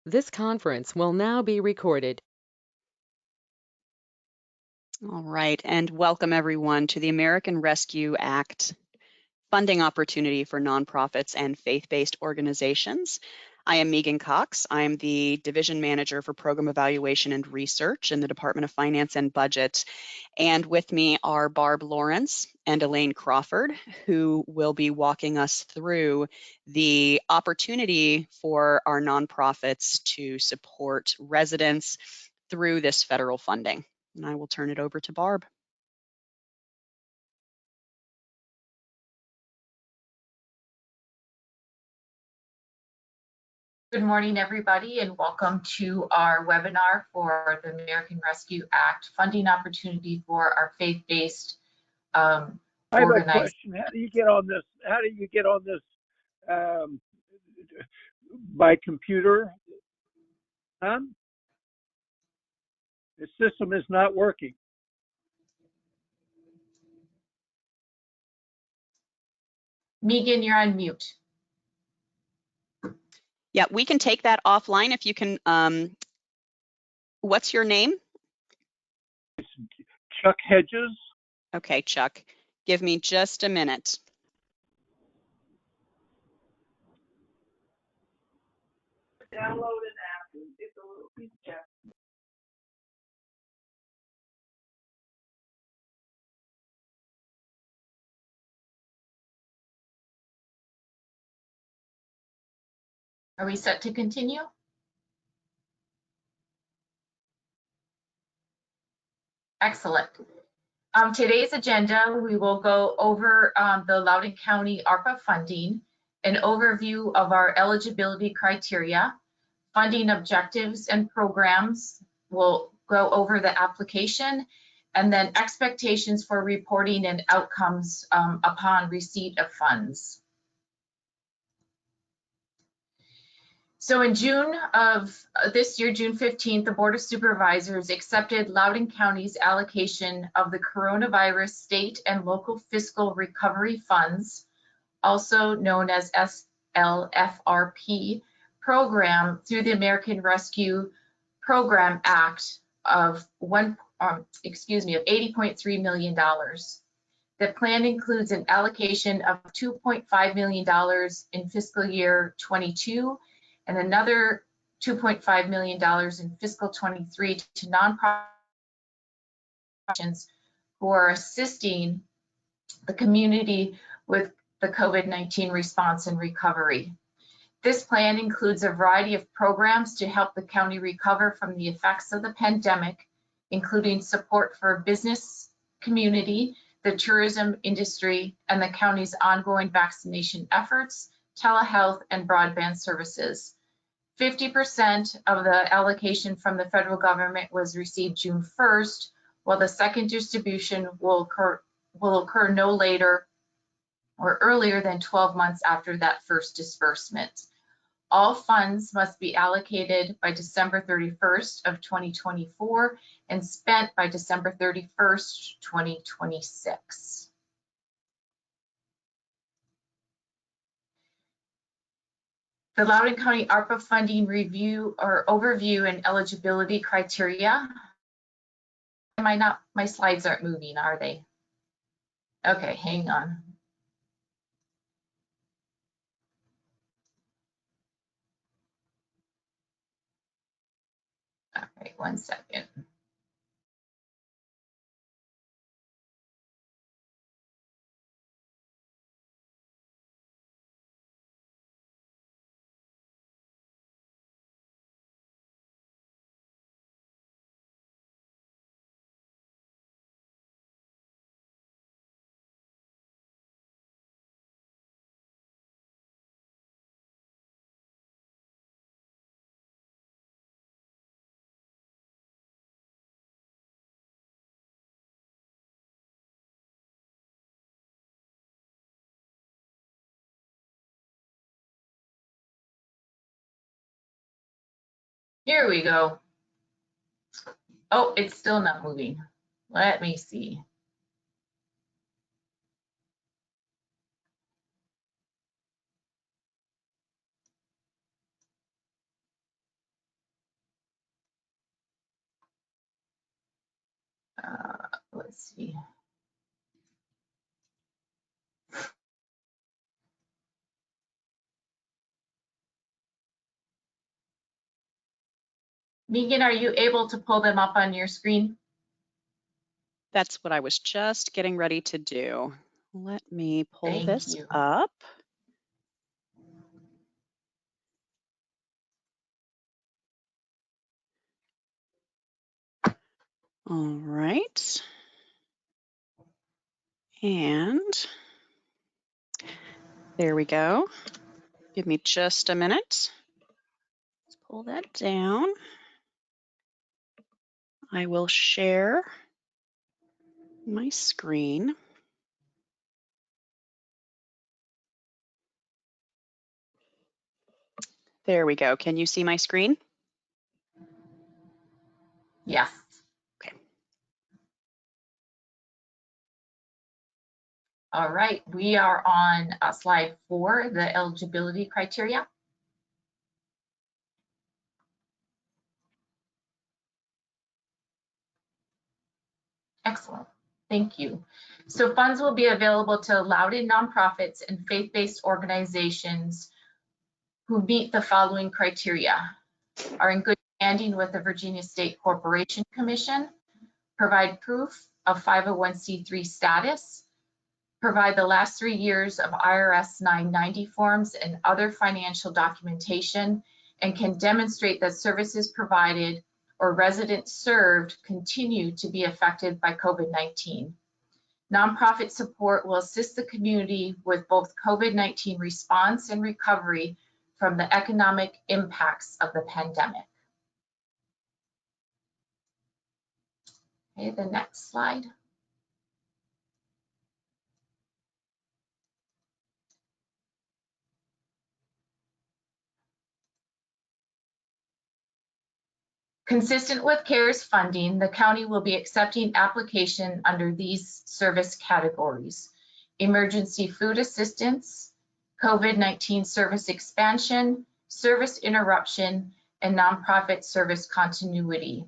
This conference will now be recorded. All right, and welcome everyone to the American Rescue Act funding opportunity for nonprofits and faith-based organizations. I am Megan Cox. I'm the Division Manager for Program Evaluation and Research in the Department of Finance and Budget. And with me are Barb Lawrence and Elaine Crawford, who will be walking us through the opportunity for our nonprofits to support residents through this federal funding. And I will turn it over to Barb. Good morning, everybody, and welcome to our webinar for the American Rescue Act funding opportunity for our faith-based I have a question. How do you get on this? How do you get on this by computer? Huh? The system is not working. Megan, you're on mute. Yeah, we can take that offline if you can. What's your name? It's Chuck Hedges. Okay, Chuck, give me just a minute. Download an app. It's a little piece of chat. Are we set to continue? Excellent. Today's agenda, we will go over the Loudoun County ARPA funding, an overview of our eligibility criteria, funding objectives and programs. We'll go over the application, and then expectations for reporting and outcomes upon receipt of funds. So in June of this year, June 15th, the Board of Supervisors accepted Loudoun County's allocation of the Coronavirus State and Local Fiscal Recovery Funds, also known as SLFRP, program through the American Rescue Program Act of $80.3 million. The plan includes an allocation of $2.5 million in fiscal year 22 and another $2.5 million in fiscal 23 to nonprofits who are assisting the community with the COVID-19 response and recovery. This plan includes a variety of programs to help the county recover from the effects of the pandemic, including support for business community, the tourism industry, and the county's ongoing vaccination efforts, telehealth, and broadband services. 50% of the allocation from the federal government was received June 1st, while the second distribution will occur no later or earlier than 12 months after that first disbursement. All funds must be allocated by December 31st of 2024 and spent by December 31st, 2026. The Loudoun County ARPA funding review or overview and eligibility criteria. My slides aren't moving, are they? Okay, hang on. All right, 1 second. Here we go. Oh, it's still not moving. Let me see. Let's see. Megan, are you able to pull them up on your screen? That's what I was just getting ready to do. Let me pull Thank this you. up. All right. And there we go. Give me just a minute. Let's pull that down. I will share my screen. There we go. Can you see my screen? Yes. Okay. All right, we are on slide 4, the eligibility criteria. Excellent, thank you. So funds will be available to Loudoun nonprofits and faith-based organizations who meet the following criteria: are in good standing with the Virginia State Corporation Commission, provide proof of 501c3 status, provide the last 3 years of IRS 990 forms and other financial documentation, and can demonstrate that services provided or residents served continue to be affected by COVID-19. Nonprofit support will assist the community with both COVID-19 response and recovery from the economic impacts of the pandemic. Okay, the next slide. Consistent with CARES funding, the county will be accepting application under these service categories: emergency food assistance, COVID-19 service expansion, service interruption, and nonprofit service continuity.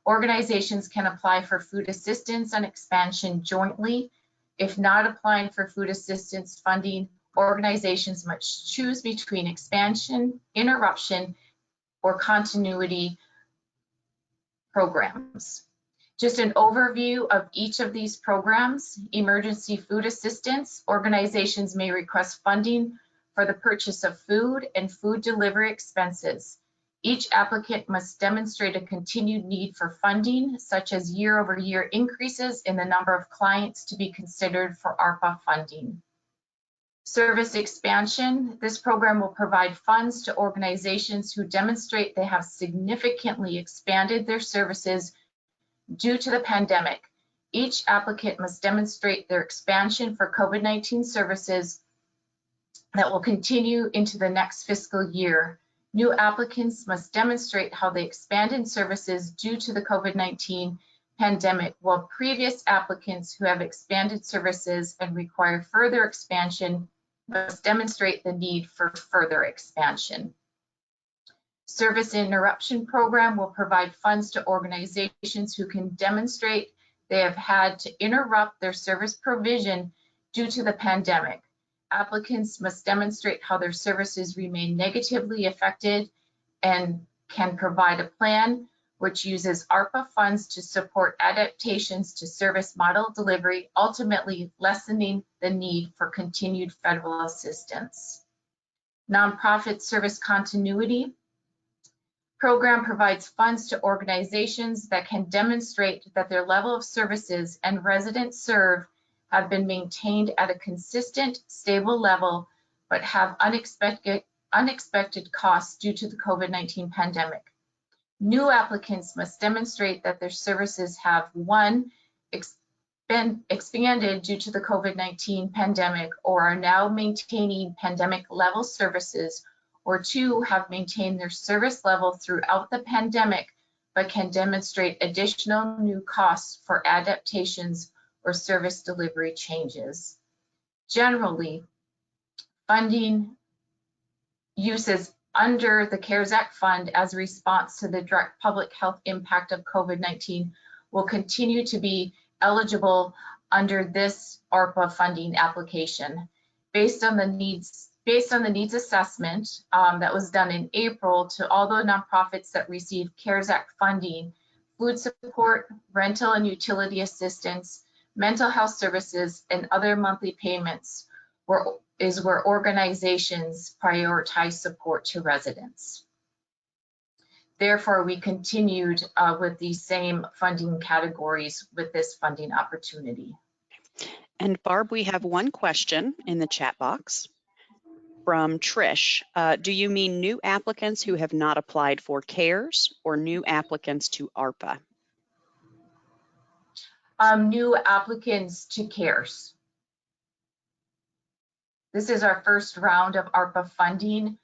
Organizations can apply for food assistance and expansion jointly. If not applying for food assistance funding, organizations must choose between expansion, interruption, or continuity programs. Just an overview of each of these programs. Emergency food assistance: organizations may request funding for the purchase of food and food delivery expenses. Each applicant must demonstrate a continued need for funding, such as year-over-year increases in the number of clients to be considered for ARPA funding. Service expansion: this program will provide funds to organizations who demonstrate they have significantly expanded their services due to the pandemic. Each applicant must demonstrate their expansion for COVID-19 services that will continue into the next fiscal year. New applicants must demonstrate how they expanded services due to the COVID-19 pandemic, while previous applicants who have expanded services and require further expansion must demonstrate the need for further expansion. Service interruption program will provide funds to organizations who can demonstrate they have had to interrupt their service provision due to the pandemic. Applicants must demonstrate how their services remain negatively affected and can provide a plan which uses ARPA funds to support adaptations to service model delivery, ultimately lessening the need for continued federal assistance. Nonprofit service continuity program provides funds to organizations that can demonstrate that their level of services and residents served have been maintained at a consistent, stable level, but have unexpected costs due to the COVID-19 pandemic. New applicants must demonstrate that their services have, 1, expanded due to the COVID-19 pandemic or are now maintaining pandemic level services, or 2, have maintained their service level throughout the pandemic, but can demonstrate additional new costs for adaptations or service delivery changes. Generally, funding uses under the CARES Act fund as a response to the direct public health impact of COVID-19 will continue to be eligible under this ARPA funding application. Based on the needs assessment that was done in April to all the nonprofits that received CARES Act funding, food support, rental and utility assistance, mental health services, and other monthly payments is where organizations prioritize support to residents. Therefore, we continued with these same funding categories with this funding opportunity. And Barb, we have one question in the chat box from Trish. Do you mean new applicants who have not applied for CARES or new applicants to ARPA? New applicants to CARES. This is our first round of ARPA funding.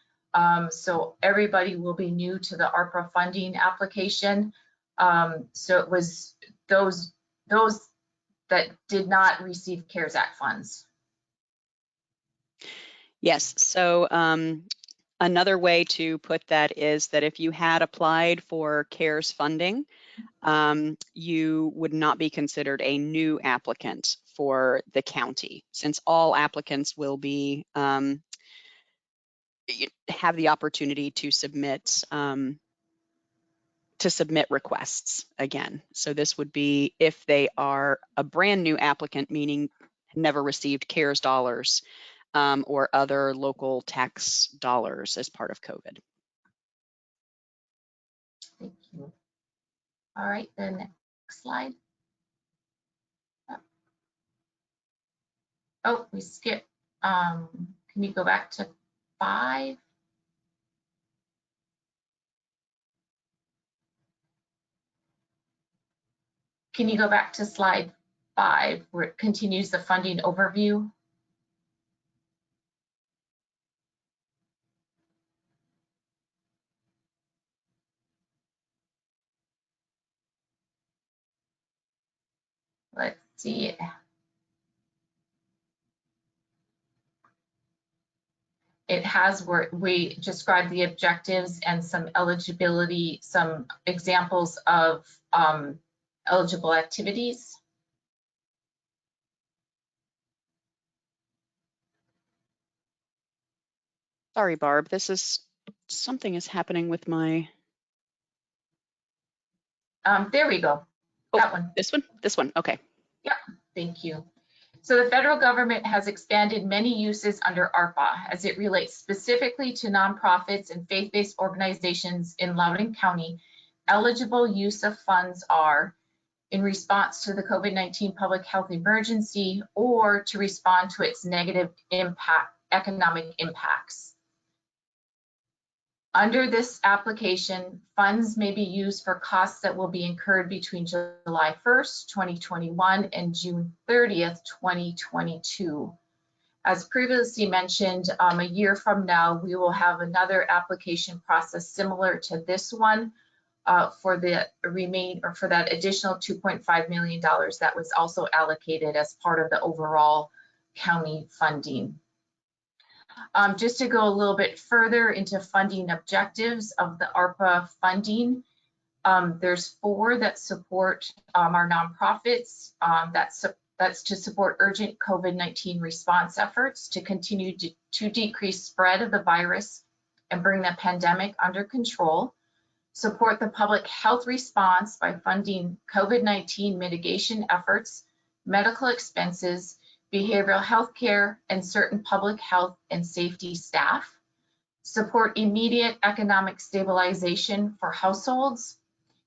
So everybody will be new to the ARPA funding application. So it was those that did not receive CARES Act funds. Yes, so another way to put that is that if you had applied for CARES funding, you would not be considered a new applicant for the county, since all applicants will be have the opportunity to submit requests again. So this would be if they are a brand new applicant, meaning never received CARES dollars or other local tax dollars as part of COVID. Thank you. All right, the next slide. Oh, we skipped. Can you go back to 5? Can you go back to slide 5 where it continues the funding overview? Let's see. It has where we describe the objectives and some eligibility, some examples of eligible activities. Sorry, Barb, something is happening with my. There we go. Oh, that one. This one, okay. Yep, thank you. So the federal government has expanded many uses under ARPA as it relates specifically to nonprofits and faith-based organizations in Loudoun County. Eligible use of funds are in response to the COVID-19 public health emergency or to respond to its negative economic impacts. Under this application, funds may be used for costs that will be incurred between July 1st, 2021 and June 30th, 2022. As previously mentioned, a year from now, we will have another application process similar to this one for that additional $2.5 million that was also allocated as part of the overall county funding. Just to go a little bit further into funding objectives of the ARPA funding, there's 4 that support our nonprofits. That's to support urgent COVID-19 response efforts to continue to decrease spread of the virus and bring the pandemic under control. Support the public health response by funding COVID-19 mitigation efforts, medical expenses, behavioral health care, and certain public health and safety staff. Support immediate economic stabilization for households,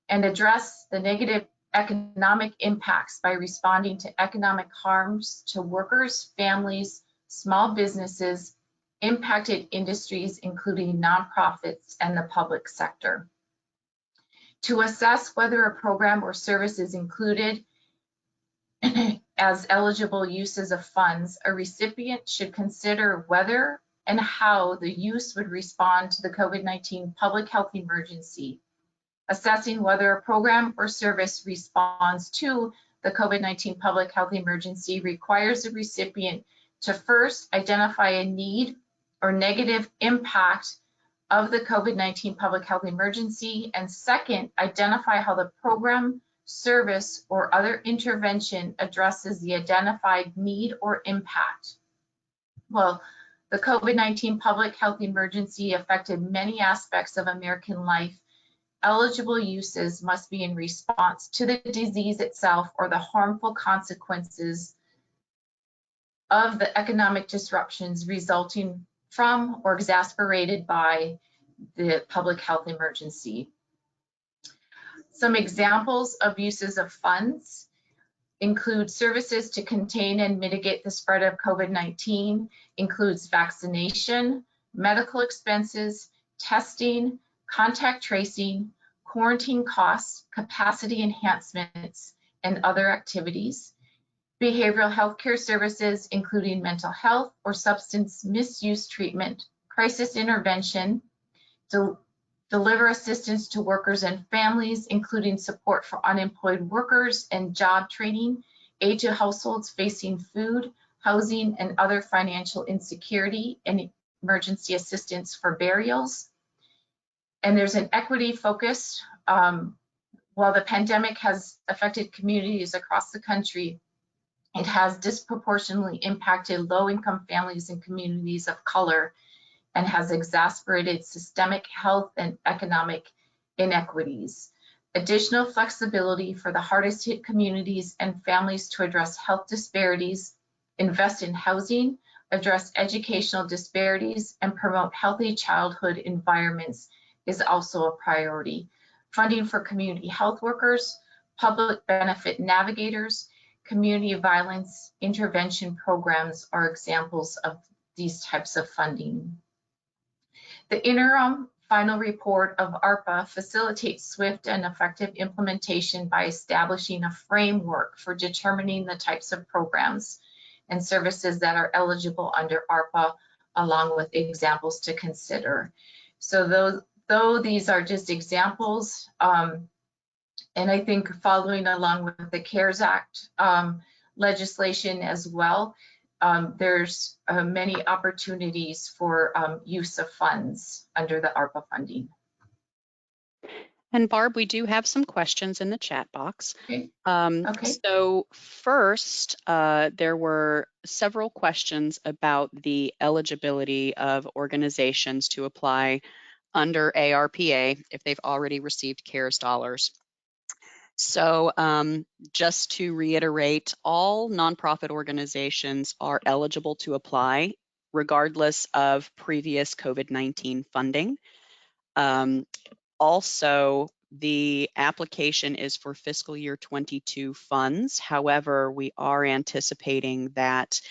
and address the negative economic impacts by responding to economic harms to workers, families, small businesses, impacted industries, including nonprofits and the public sector. To assess whether a program or service is included as eligible uses of funds, a recipient should consider whether and how the use would respond to the COVID-19 public health emergency, assessing whether a program or service responds to the COVID-19 public health emergency requires the recipient to first identify a need or negative impact of the COVID-19 public health emergency, and second, identify how the program, service, or other intervention addresses the identified need or impact. Well, the COVID-19 public health emergency affected many aspects of American life. Eligible uses must be in response to the disease itself or the harmful consequences of the economic disruptions resulting from or exacerbated by the public health emergency. Some examples of uses of funds include services to contain and mitigate the spread of COVID-19, includes vaccination, medical expenses, testing, contact tracing, quarantine costs, capacity enhancements, and other activities. Behavioral health care services, including mental health or substance misuse treatment, crisis intervention, deliver assistance to workers and families, including support for unemployed workers and job training, aid to households facing food, housing, and other financial insecurity, and emergency assistance for burials. And there's an equity focus. While the pandemic has affected communities across the country, it has disproportionately impacted low-income families and communities of color, and has exacerbated systemic health and economic inequities. Additional flexibility for the hardest hit communities and families to address health disparities, invest in housing, address educational disparities, and promote healthy childhood environments is also a priority. Funding for community health workers, public benefit navigators, community violence intervention programs are examples of these types of funding. The interim final report of ARPA facilitates swift and effective implementation by establishing a framework for determining the types of programs and services that are eligible under ARPA, along with examples to consider. So though these are just examples, and I think following along with the CARES Act legislation as well, there's many opportunities for use of funds under the ARPA funding. And Barb, we do have some questions in the chat box. Okay. So first, there were several questions about the eligibility of organizations to apply under ARPA if they've already received CARES dollars. So just to reiterate, all nonprofit organizations are eligible to apply regardless of previous COVID-19 funding. Also, the application is for fiscal year 22 funds. However, we are anticipating that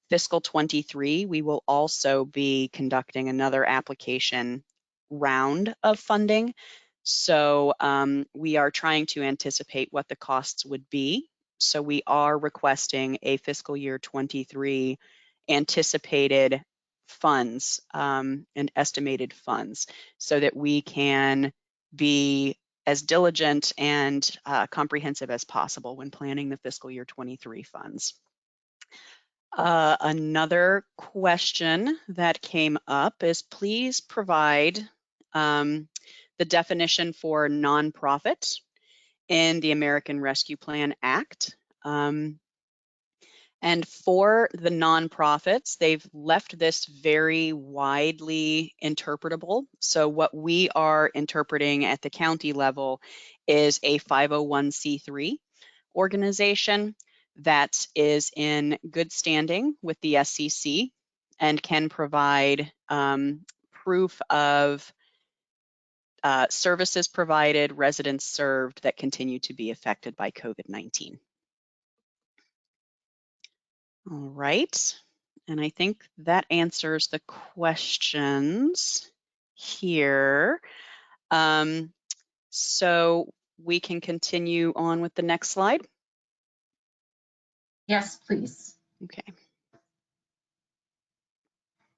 fiscal 23, we will also be conducting another application round of funding. So we are trying to anticipate what the costs would be. So we are requesting a fiscal year 23 anticipated funds and estimated funds so that we can be as diligent and comprehensive as possible when planning the fiscal year 23 funds. Another question that came up is please provide the definition for nonprofit in the American Rescue Plan Act. And for the nonprofits, they've left this very widely interpretable. So what we are interpreting at the county level is a 501c3 organization that is in good standing with the SEC and can provide proof of services provided, residents served that continue to be affected by COVID-19. All right, and I think that answers the questions here. So we can continue on with the next slide. Yes, please. Okay.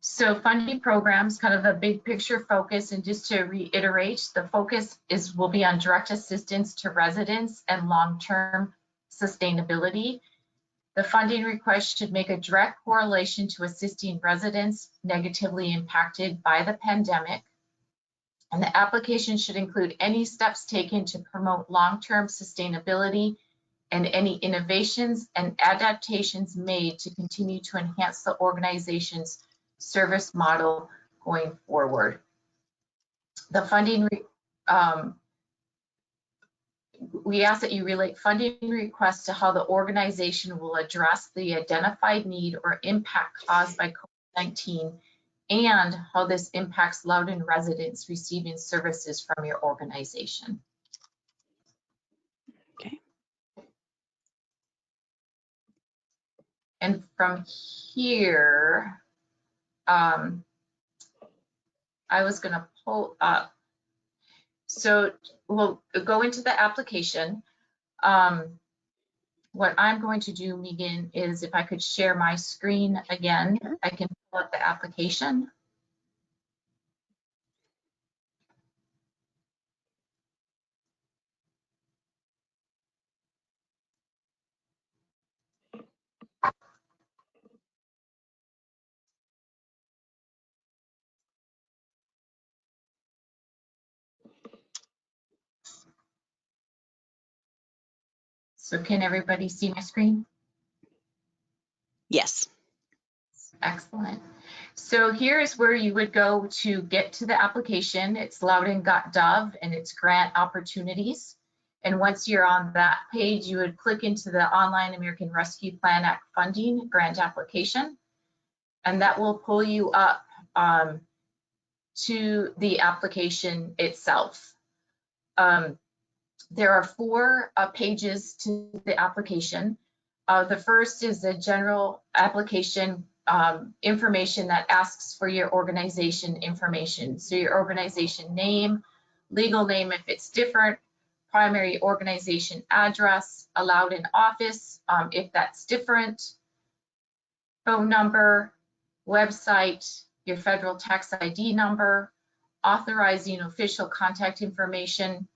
So funding programs, kind of a big picture focus, and just to reiterate, the focus will be on direct assistance to residents and long-term sustainability. The funding request should make a direct correlation to assisting residents negatively impacted by the pandemic. And the application should include any steps taken to promote long-term sustainability and any innovations and adaptations made to continue to enhance the organization's service model going forward. The funding, we ask that you relate funding requests to how the organization will address the identified need or impact caused by COVID-19 and how this impacts Loudoun residents receiving services from your organization. Okay. And from here, I was going to pull up. So we'll go into the application. What I'm going to do, Megan, is if I could share my screen again, I can pull up the application. So can everybody see my screen? Yes. Excellent. So here is where you would go to get to the application. It's loudoun.gov and it's grant opportunities. And once you're on that page, you would click into the Online American Rescue Plan Act funding grant application. And that will pull you up to the application itself. There are 4 pages to the application. The first is the general application information that asks for your organization information. So your organization name, legal name if it's different, primary organization address, allowed in office if that's different, phone number, website, your federal tax ID number, authorizing official contact information,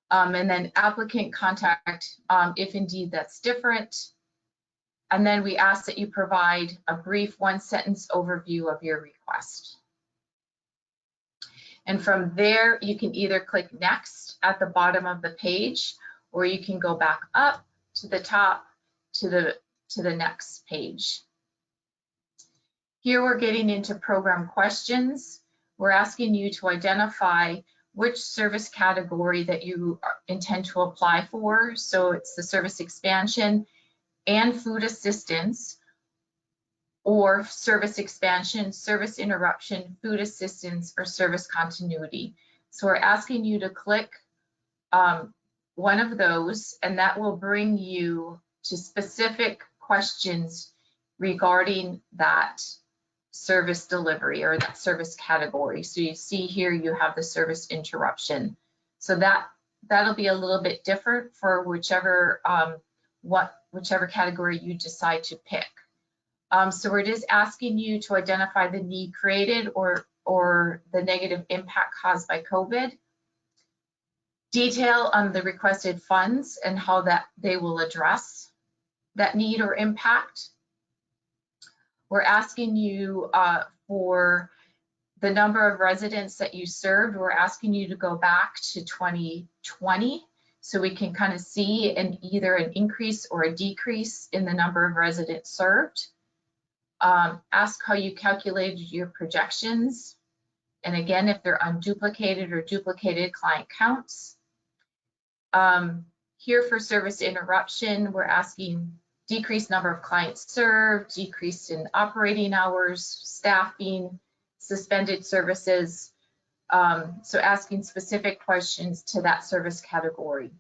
and then applicant contact if indeed that's different. And then we ask that you provide a brief 1-sentence overview of your request. And from there, you can either click next at the bottom of the page, or you can go back up to the top to the next page. Here we're getting into program questions. We're asking you to identify which service category that you intend to apply for. So it's the service expansion and food assistance, or service expansion, service interruption, food assistance, or service continuity. So we're asking you to click one of those, and that will bring you to specific questions regarding that service delivery or that service category. So you see here you have the service interruption. So that'll be a little bit different for whichever whichever category you decide to pick. So we're just asking you to identify the need created or the negative impact caused by COVID. Detail on the requested funds and how that they will address that need or impact. We're asking you for the number of residents that you served. We're asking you to go back to 2020 so we can kind of see either an increase or a decrease in the number of residents served. Ask how you calculated your projections. And again, if they're unduplicated or duplicated client counts. Here for service interruption, we're asking decreased number of clients served, decrease in operating hours, staffing, suspended services. So asking specific questions to that service category.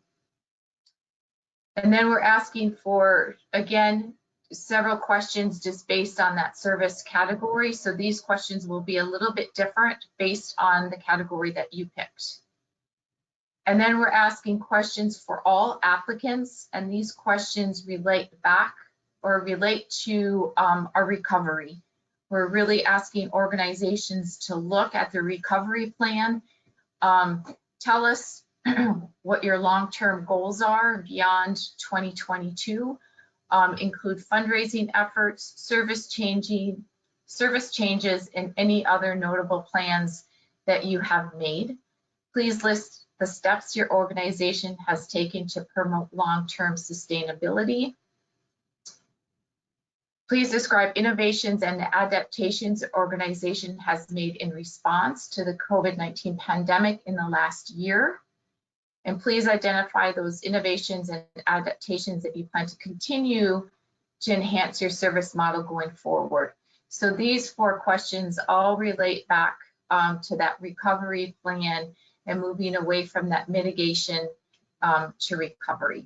And then we're asking for, again, several questions just based on that service category. So these questions will be a little bit different based on the category that you picked. And then we're asking questions for all applicants, and these questions relate back or relate to our recovery. We're really asking organizations to look at the recovery plan, tell us what your long-term goals are beyond 2022, include fundraising efforts, service changes, and any other notable plans that you have made. Please list the steps your organization has taken to promote long-term sustainability. Please describe innovations and adaptations the organization has made in response to the COVID-19 pandemic in the last year. And please identify those innovations and adaptations that you plan to continue to enhance your service model going forward. So these 4 questions all relate back to that recovery plan and moving away from that mitigation to recovery.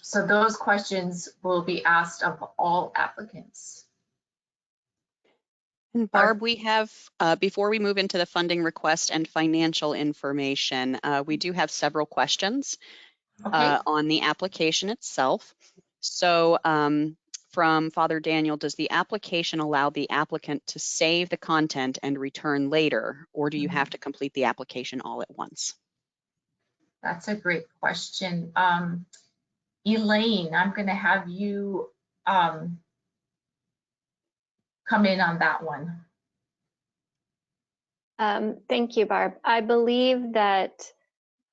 So those questions will be asked of all applicants. And Barb, we have, before we move into the funding request and financial information, we do have several questions on the application itself. So from Father Daniel, does the application allow the applicant to save the content and return later, or do you have to complete the application all at once? That's a great question. Elaine, I'm going to have you come in on that one. Thank you, Barb. I believe that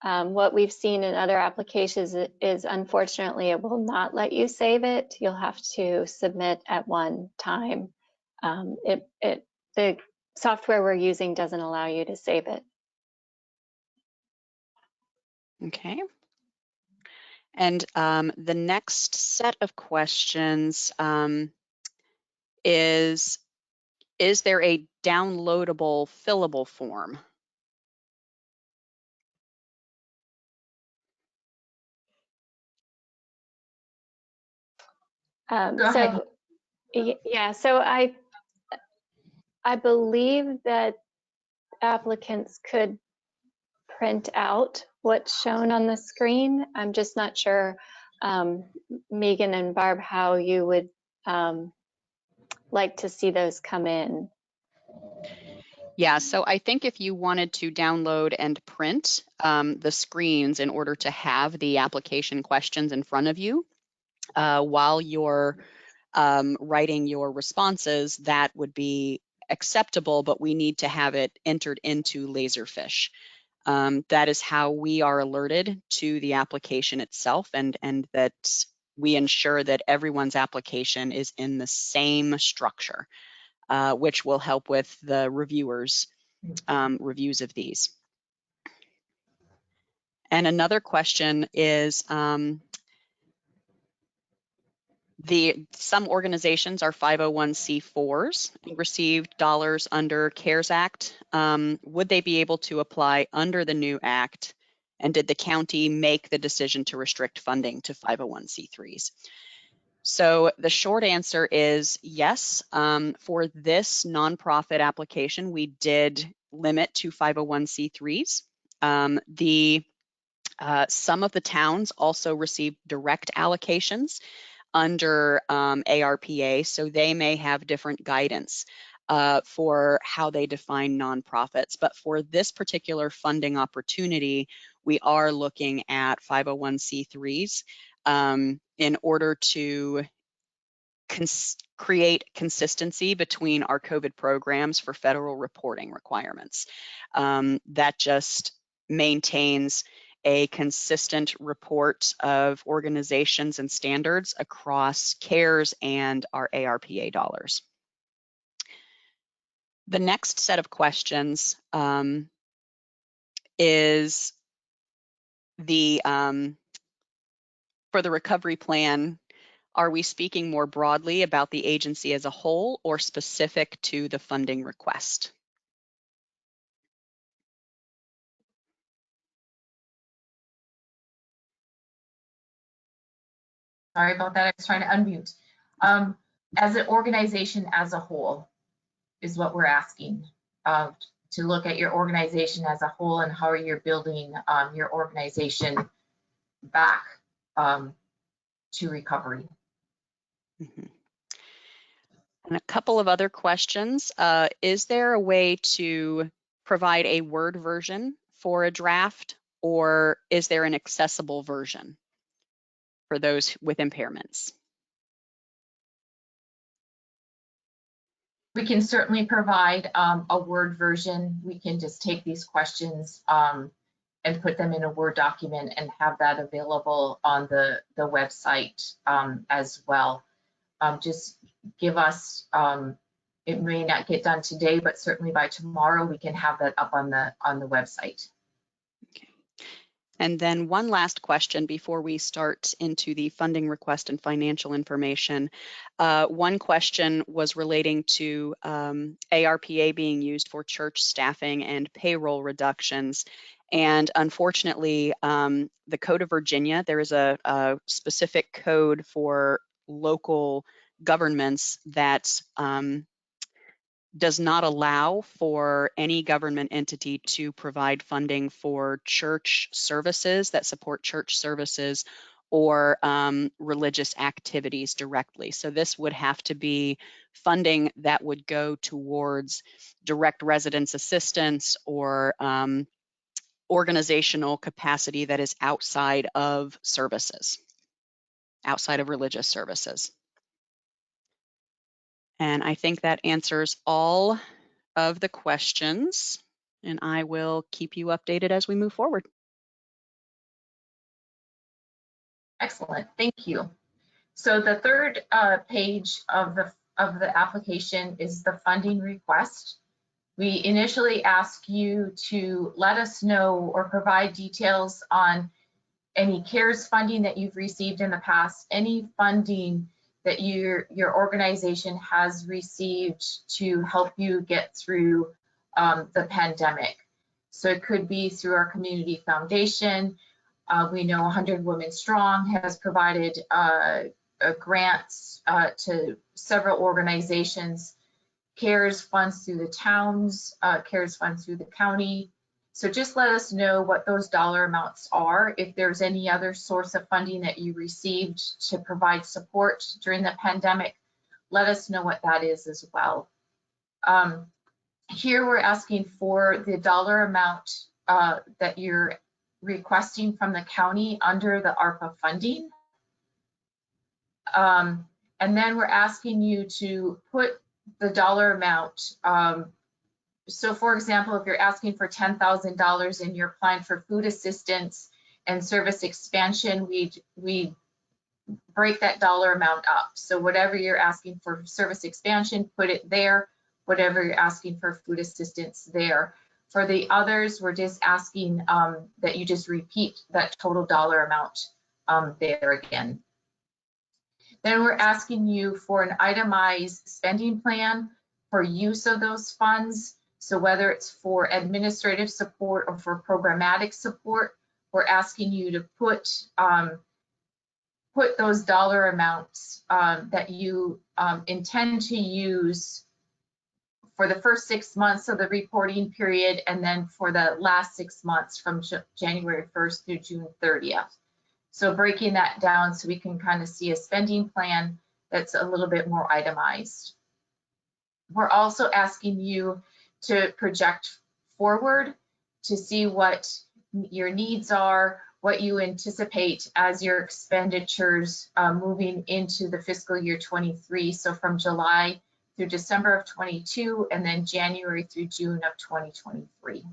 what we've seen in other applications is unfortunately it will not let you save it. You'll have to submit at one time. The software we're using doesn't allow you to save it. Okay. And the next set of questions is there a downloadable fillable form? So I believe that applicants could print out what's shown on the screen. I'm just not sure, Megan and Barb, how you would like to see those come in. Yeah, so I think if you wanted to download and print the screens in order to have the application questions in front of you while you're writing your responses, that would be acceptable, but we need to have it entered into Laserfish. That is how we are alerted to the application itself, and that we ensure that everyone's application is in the same structure, which will help with the reviewers' reviews of these. And another question is, some organizations are 501c4s and received dollars under CARES Act. Would they be able to apply under the new act? And did the county make the decision to restrict funding to 501c3s? So the short answer is yes. For this nonprofit application, we did limit to 501c3s. Some of the towns also received direct allocations under ARPA, so they may have different guidance for how they define nonprofits. But for this particular funding opportunity, we are looking at 501c3s in order to create consistency between our COVID programs for federal reporting requirements. That just maintains a consistent report of organizations and standards across CARES and our ARPA dollars. The next set of questions is for the recovery plan. Are we speaking more broadly about the agency as a whole or specific to the funding request? Sorry about that, I was trying to unmute. As an organization as a whole is what we're asking, to look at your organization as a whole and how you're building your organization back to recovery. Mm-hmm. And a couple of other questions. Is there a way to provide a Word version for a draft, or is there an accessible version for those with impairments? We can certainly provide a Word version. We can just take these questions and put them in a Word document and have that available on the website as well. Just give us, it may not get done today, but certainly by tomorrow we can have that up on the website. Okay. And then one last question before we start into the funding request and financial information. One question was relating to ARPA being used for church staffing and payroll reductions. And unfortunately, the Code of Virginia, there is a specific code for local governments that does not allow for any government entity to provide funding for church services that support church services or religious activities directly. So this would have to be funding that would go towards direct residence assistance or organizational capacity that is outside of services, outside of religious services. And I think that answers all of the questions, and I will keep you updated as we move forward. Excellent, thank you. So the third page of the application is the funding request. We initially ask you to let us know or provide details on any CARES funding that you've received in the past, any funding that your organization has received to help you get through the pandemic. So it could be through our community foundation. We know 100 Women Strong has provided grants to several organizations, CARES funds through the towns, CARES funds through the county. So just let us know what those dollar amounts are. If there's any other source of funding that you received to provide support during the pandemic, let us know what that is as well. Here we're asking for the dollar amount that you're requesting from the county under the ARPA funding. And then we're asking you to put the dollar amount. So for example, if you're asking for $10,000 and you're applying for food assistance and service expansion, we break that dollar amount up. So whatever you're asking for service expansion, put it there. Whatever you're asking for food assistance there. For the others, we're just asking that you just repeat that total dollar amount there again. Then we're asking you for an itemized spending plan for use of those funds. So whether it's for administrative support or for programmatic support, we're asking you to put those dollar amounts that you intend to use for the first 6 months of the reporting period, and then for the last 6 months from January 1st through June 30th. So breaking that down so we can kind of see a spending plan that's a little bit more itemized. We're also asking you to project forward to see what your needs are, what you anticipate as your expenditures moving into the fiscal year 23. So from July through December of 22, and then January through June of 2023.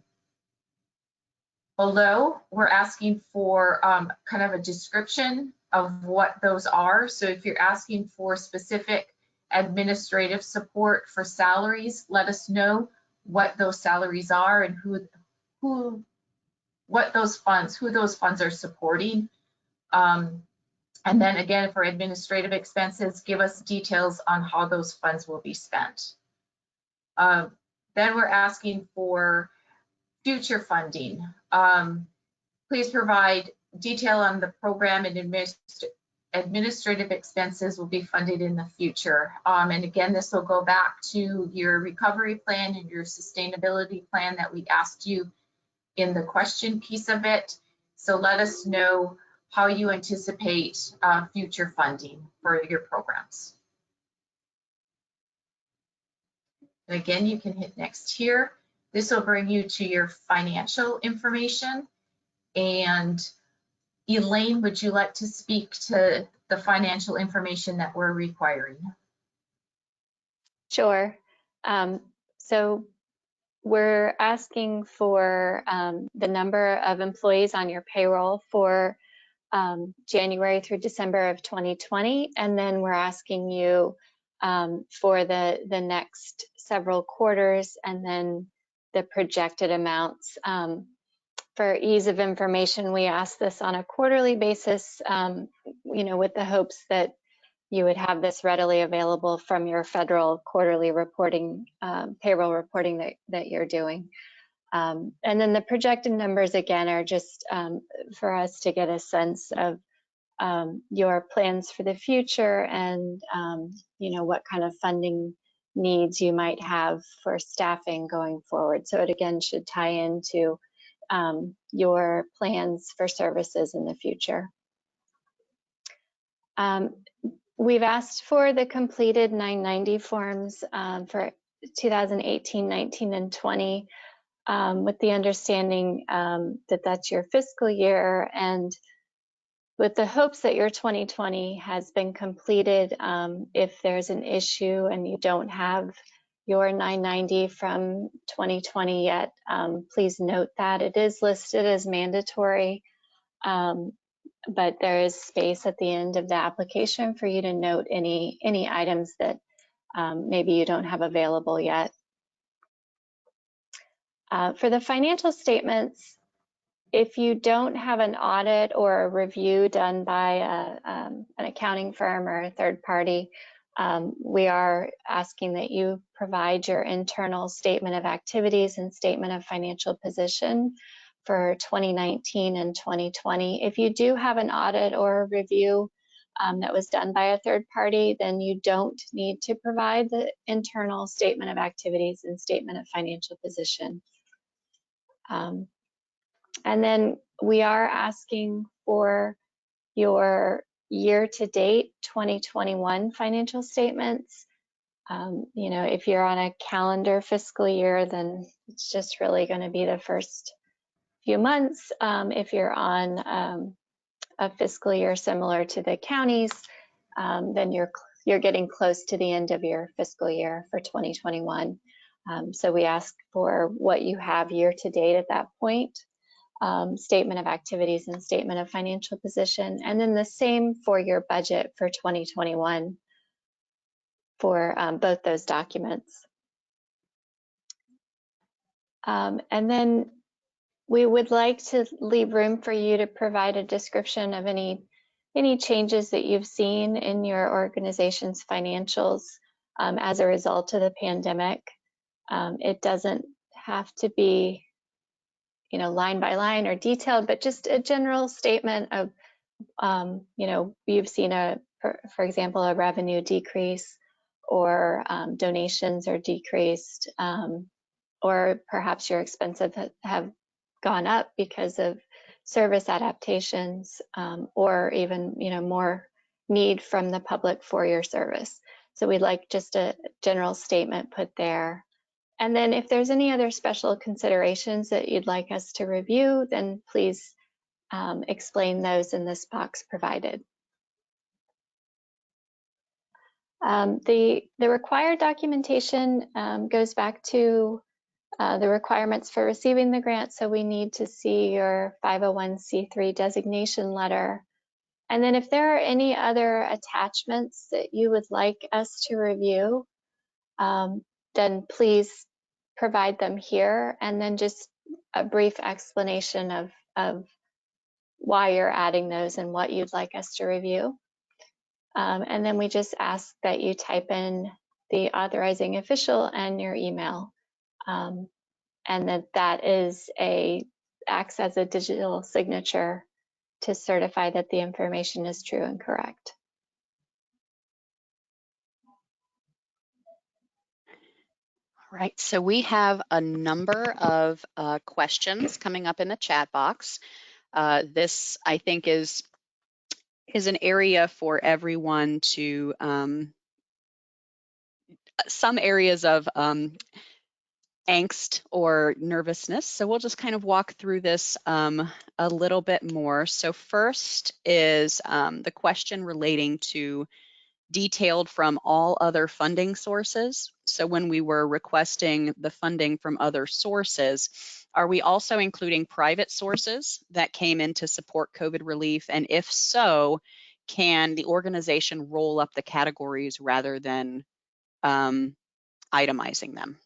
Below, we're asking for kind of a description of what those are. So if you're asking for specific administrative support for salaries, let us know what those salaries are and who those funds are supporting. And then again, for administrative expenses, give us details on how those funds will be spent. Then we're asking for future funding. Please provide detail on the program and administrative expenses will be funded in the future. And again, this will go back to your recovery plan and your sustainability plan that we asked you in the question piece of it. So let us know how you anticipate future funding for your programs. And again, you can hit next here. This will bring you to your financial information. And Elaine, would you like to speak to the financial information that we're requiring? Sure. So we're asking for the number of employees on your payroll for January through December of 2020, and then we're asking you for the next several quarters, and then the projected amounts. For ease of information, we ask this on a quarterly basis, with the hopes that you would have this readily available from your federal quarterly reporting, payroll reporting that you're doing. And then the projected numbers, again, are just for us to get a sense of your plans for the future and, what kind of funding needs you might have for staffing going forward. So it, again, should tie into your plans for services in the future. We've asked for the completed 990 forms for 2018, 19, and 20 with the understanding that that's your fiscal year, and with the hopes that your 2020 has been completed. If there's an issue and you don't have your 990 from 2020 yet, please note that it is listed as mandatory, but there is space at the end of the application for you to note any items that maybe you don't have available yet. For the financial statements, if you don't have an audit or a review done by an accounting firm or a third party, we are asking that you provide your internal statement of activities and statement of financial position for 2019 and 2020. If you do have an audit or a review that was done by a third party, then you don't need to provide the internal statement of activities and statement of financial position. And then we are asking for your year-to-date 2021 financial statements. If you're on a calendar fiscal year, then it's just really going to be the first few months. If you're on a fiscal year similar to the counties, then you're getting close to the end of your fiscal year for 2021. So we ask for what you have year-to-date at that point. Statement of activities and statement of financial position, and then the same for your budget for 2021 for both those documents. And then we would like to leave room for you to provide a description of any changes that you've seen in your organization's financials as a result of the pandemic. It doesn't have to be line by line or detailed, but just a general statement of, you've seen for example, a revenue decrease, or donations are decreased, or perhaps your expenses have gone up because of service adaptations, or even, more need from the public for your service. So we'd like just a general statement put there. And then if there's any other special considerations that you'd like us to review, then please explain those in this box provided. The required documentation goes back to the requirements for receiving the grant. So we need to see your 501c3 designation letter. And then if there are any other attachments that you would like us to review, then please provide them here, and then just a brief explanation of why you're adding those and what you'd like us to review. And then we just ask that you type in the authorizing official and your email, and that acts as a digital signature to certify that the information is true and correct. Right, so we have a number of questions coming up in the chat box. This, I think, is an area for everyone to, some areas of angst or nervousness. So we'll just kind of walk through this a little bit more. So first is the question relating to detailed from all other funding sources. So when we were requesting the funding from other sources, are we also including private sources that came in to support COVID relief? And if so, can the organization roll up the categories rather than itemizing them?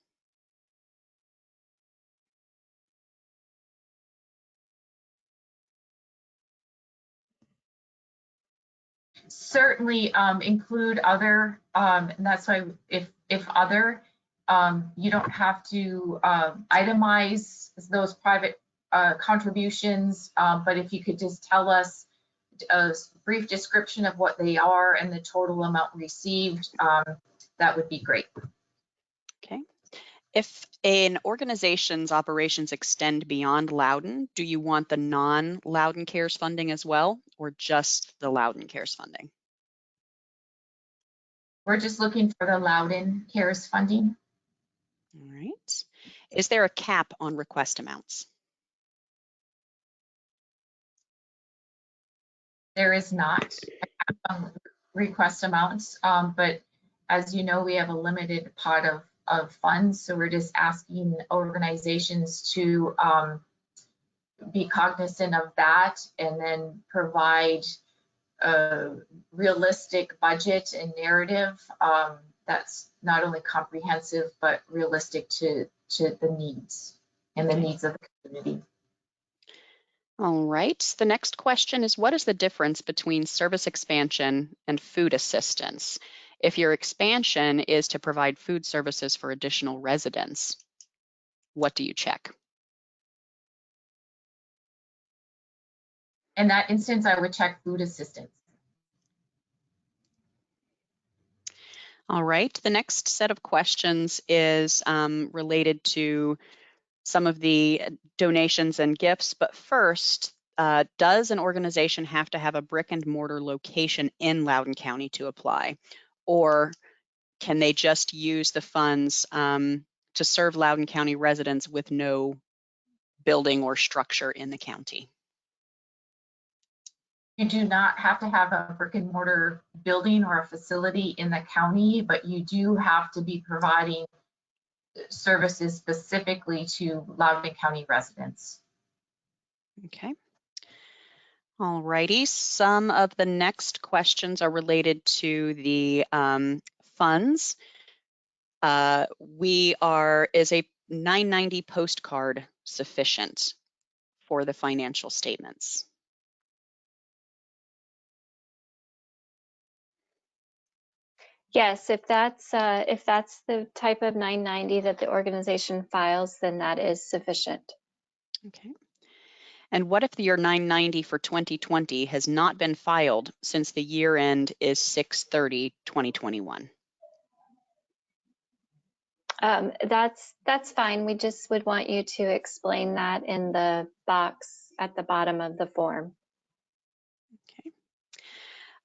Certainly include other, and that's why if other, you don't have to itemize those private contributions, but if you could just tell us a brief description of what they are and the total amount received, that would be great. Okay. If an organization's operations extend beyond Loudoun, do you want the non-Loudoun Cares funding as well, or just the Loudoun Cares funding? We're just looking for the Loudoun Cares funding. All right. Is there a cap on request amounts? There is not request amounts, but as you know, we have a limited pot of funds, so we're just asking organizations to be cognizant of that and then provide a realistic budget and narrative that's not only comprehensive but realistic to the needs and the needs of the community. All right. The next question is, what is the difference between service expansion and food assistance? If your expansion is to provide food services for additional residents, what do you check? In that instance, I would check food assistance. All right. The next set of questions is related to some of the donations and gifts. But first, does an organization have to have a brick and mortar location in Loudoun County to apply? Or can they just use the funds to serve Loudoun County residents with no building or structure in the county? You do not have to have a brick and mortar building or a facility in the county, but you do have to be providing services specifically to Loudoun County residents. Okay. All righty. Some of the next questions are related to the funds. Is a 990 postcard sufficient for the financial statements? Yes, if that's the type of 990 that the organization files, then that is sufficient. Okay. And what if your 990 for 2020 has not been filed since the year end is 6/30/2021? That's fine. We just would want you to explain that in the box at the bottom of the form.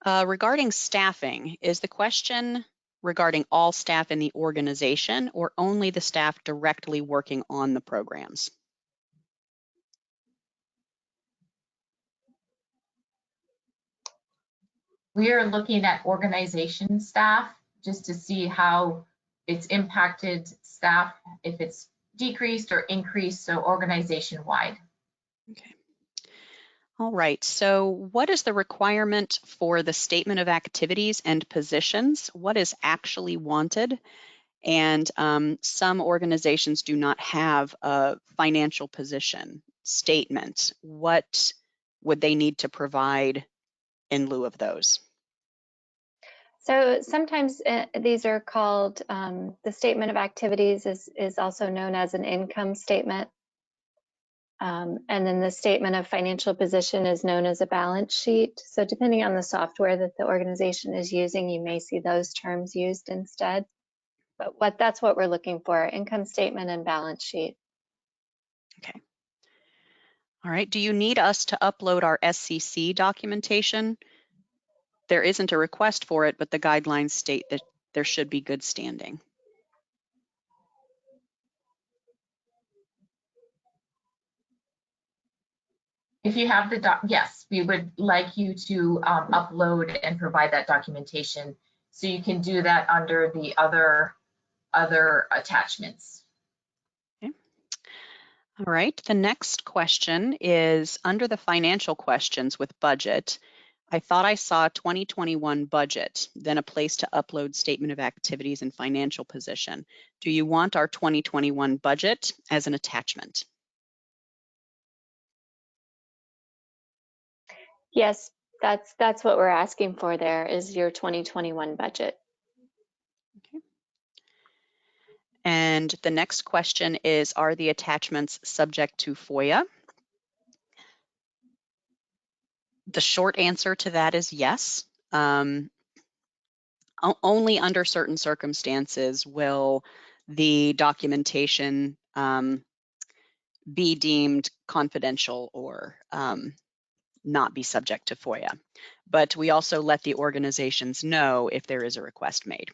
Okay. Regarding staffing, is the question regarding all staff in the organization or only the staff directly working on the programs? We are looking at organization staff just to see how it's impacted staff, if it's decreased or increased, so organization-wide. Okay. All right, so what is the requirement for the statement of activities and positions? What is actually wanted? And some organizations do not have a financial position statement. What would they need to provide in lieu of those? So sometimes these are called, the statement of activities is also known as an income statement. And then the statement of financial position is known as a balance sheet. So depending on the software that the organization is using, you may see those terms used instead. But that's what we're looking for, income statement and balance sheet. Okay. All right, do you need us to upload our SCC documentation? There isn't a request for it, but the guidelines state that there should be good standing. If you have the yes, we would like you to upload and provide that documentation So you can do that under the other attachments. Okay. All right, the next question is under the financial questions with budget. I thought I saw 2021 budget, then a place to upload statement of activities and financial position. Do you want our 2021 budget as an attachment? Yes, that's what we're asking for there is your 2021 budget. Okay. And the next question is, are the attachments subject to FOIA? The short answer to that is yes. Only under certain circumstances will the documentation be deemed confidential or not be subject to FOIA. But we also let the organizations know if there is a request made.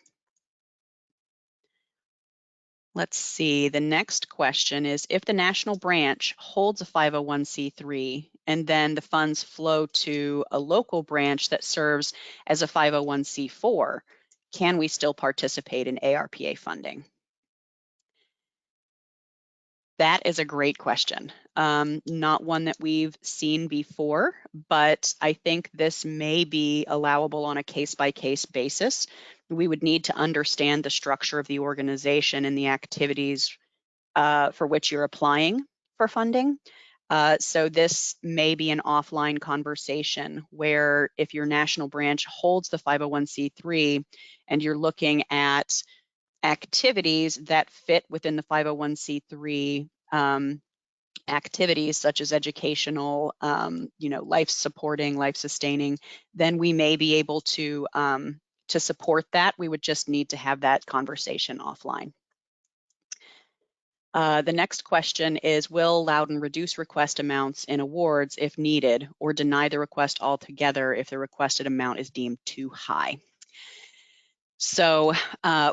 Let's see, the next question is, if the national branch holds a 501c3 and then the funds flow to a local branch that serves as a 501c4, can we still participate in ARPA funding? That is a great question. Not one that we've seen before, but I think this may be allowable on a case-by-case basis. We would need to understand the structure of the organization and the activities for which you're applying for funding. So this may be an offline conversation where if your national branch holds the 501c3 and you're looking at activities that fit within the 501c3 activities such as educational, life supporting, life sustaining, then we may be able to support that. We would just need to have that conversation offline. The next question is, will Loudoun reduce request amounts in awards if needed, or deny the request altogether if the requested amount is deemed too high? So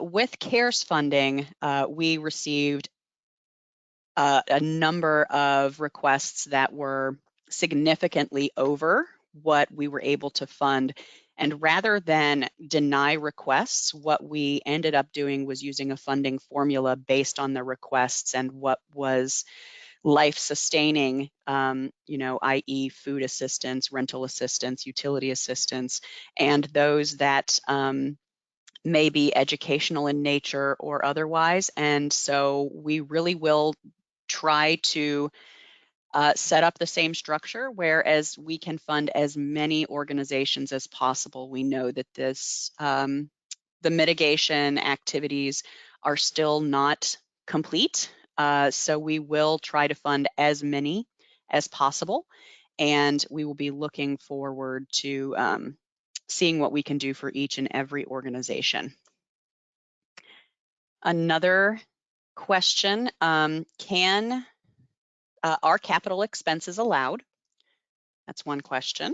with CARES funding, we received a number of requests that were significantly over what we were able to fund. And rather than deny requests, what we ended up doing was using a funding formula based on the requests and what was life-sustaining, i.e. food assistance, rental assistance, utility assistance, and those that may be educational in nature or otherwise. And so we really will try to set up the same structure, whereas we can fund as many organizations as possible. We know that this, the mitigation activities are still not complete, so we will try to fund as many as possible, and we will be looking forward to seeing what we can do for each and every organization. Another question, are capital expenses allowed? That's one question.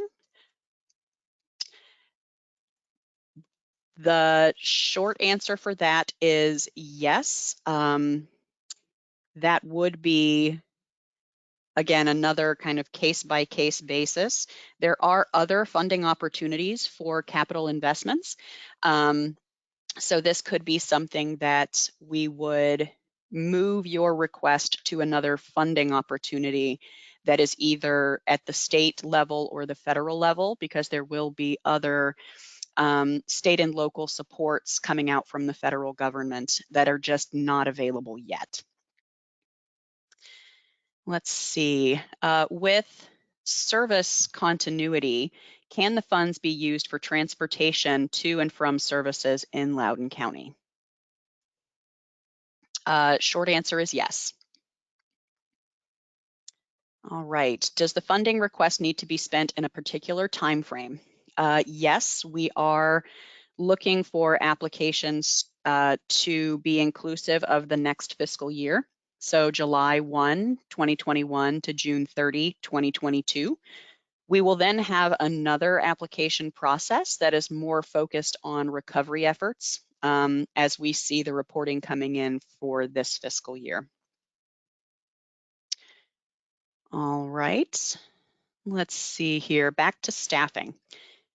The short answer for that is yes. That would be, again, another kind of case-by-case basis. There are other funding opportunities for capital investments. So this could be something that we would move your request to another funding opportunity that is either at the state level or the federal level, because there will be other state and local supports coming out from the federal government that are just not available yet. Let's see, with service continuity, can the funds be used for transportation to and from services in Loudoun County? Short answer is yes. All right, does the funding request need to be spent in a particular time frame? Yes, we are looking for applications to be inclusive of the next fiscal year. So July 1, 2021 to June 30, 2022. We will then have another application process that is more focused on recovery efforts as we see the reporting coming in for this fiscal year. All right, let's see here, back to staffing.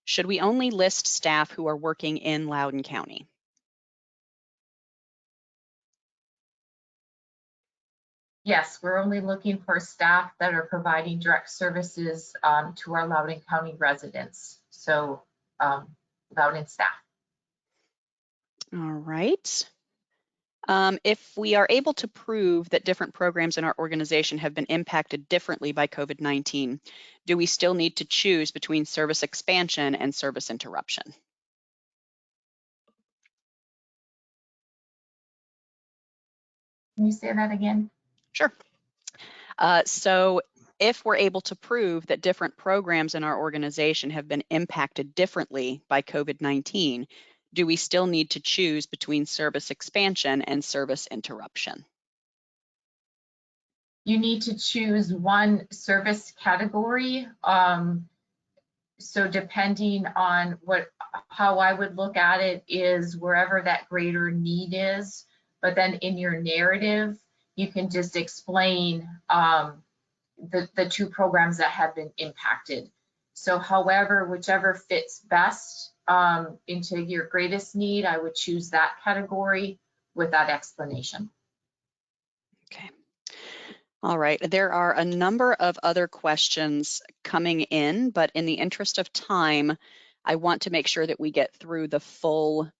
Should we only list staff who are working in Loudoun County? Yes, we're only looking for staff that are providing direct services to our Loudoun County residents. So Loudoun staff. All right. If we are able to prove that different programs in our organization have been impacted differently by COVID-19, do we still need to choose between service expansion and service interruption? Can you say that again? Sure. So if we're able to prove that different programs in our organization have been impacted differently by COVID-19, do we still need to choose between service expansion and service interruption? You need to choose one service category. So depending on how I would look at it is wherever that greater need is, but then in your narrative, you can just explain the two programs that have been impacted. So however, whichever fits best into your greatest need, I would choose that category with that explanation. Okay. All right, there are a number of other questions coming in, but in the interest of time, I want to make sure that we get through the full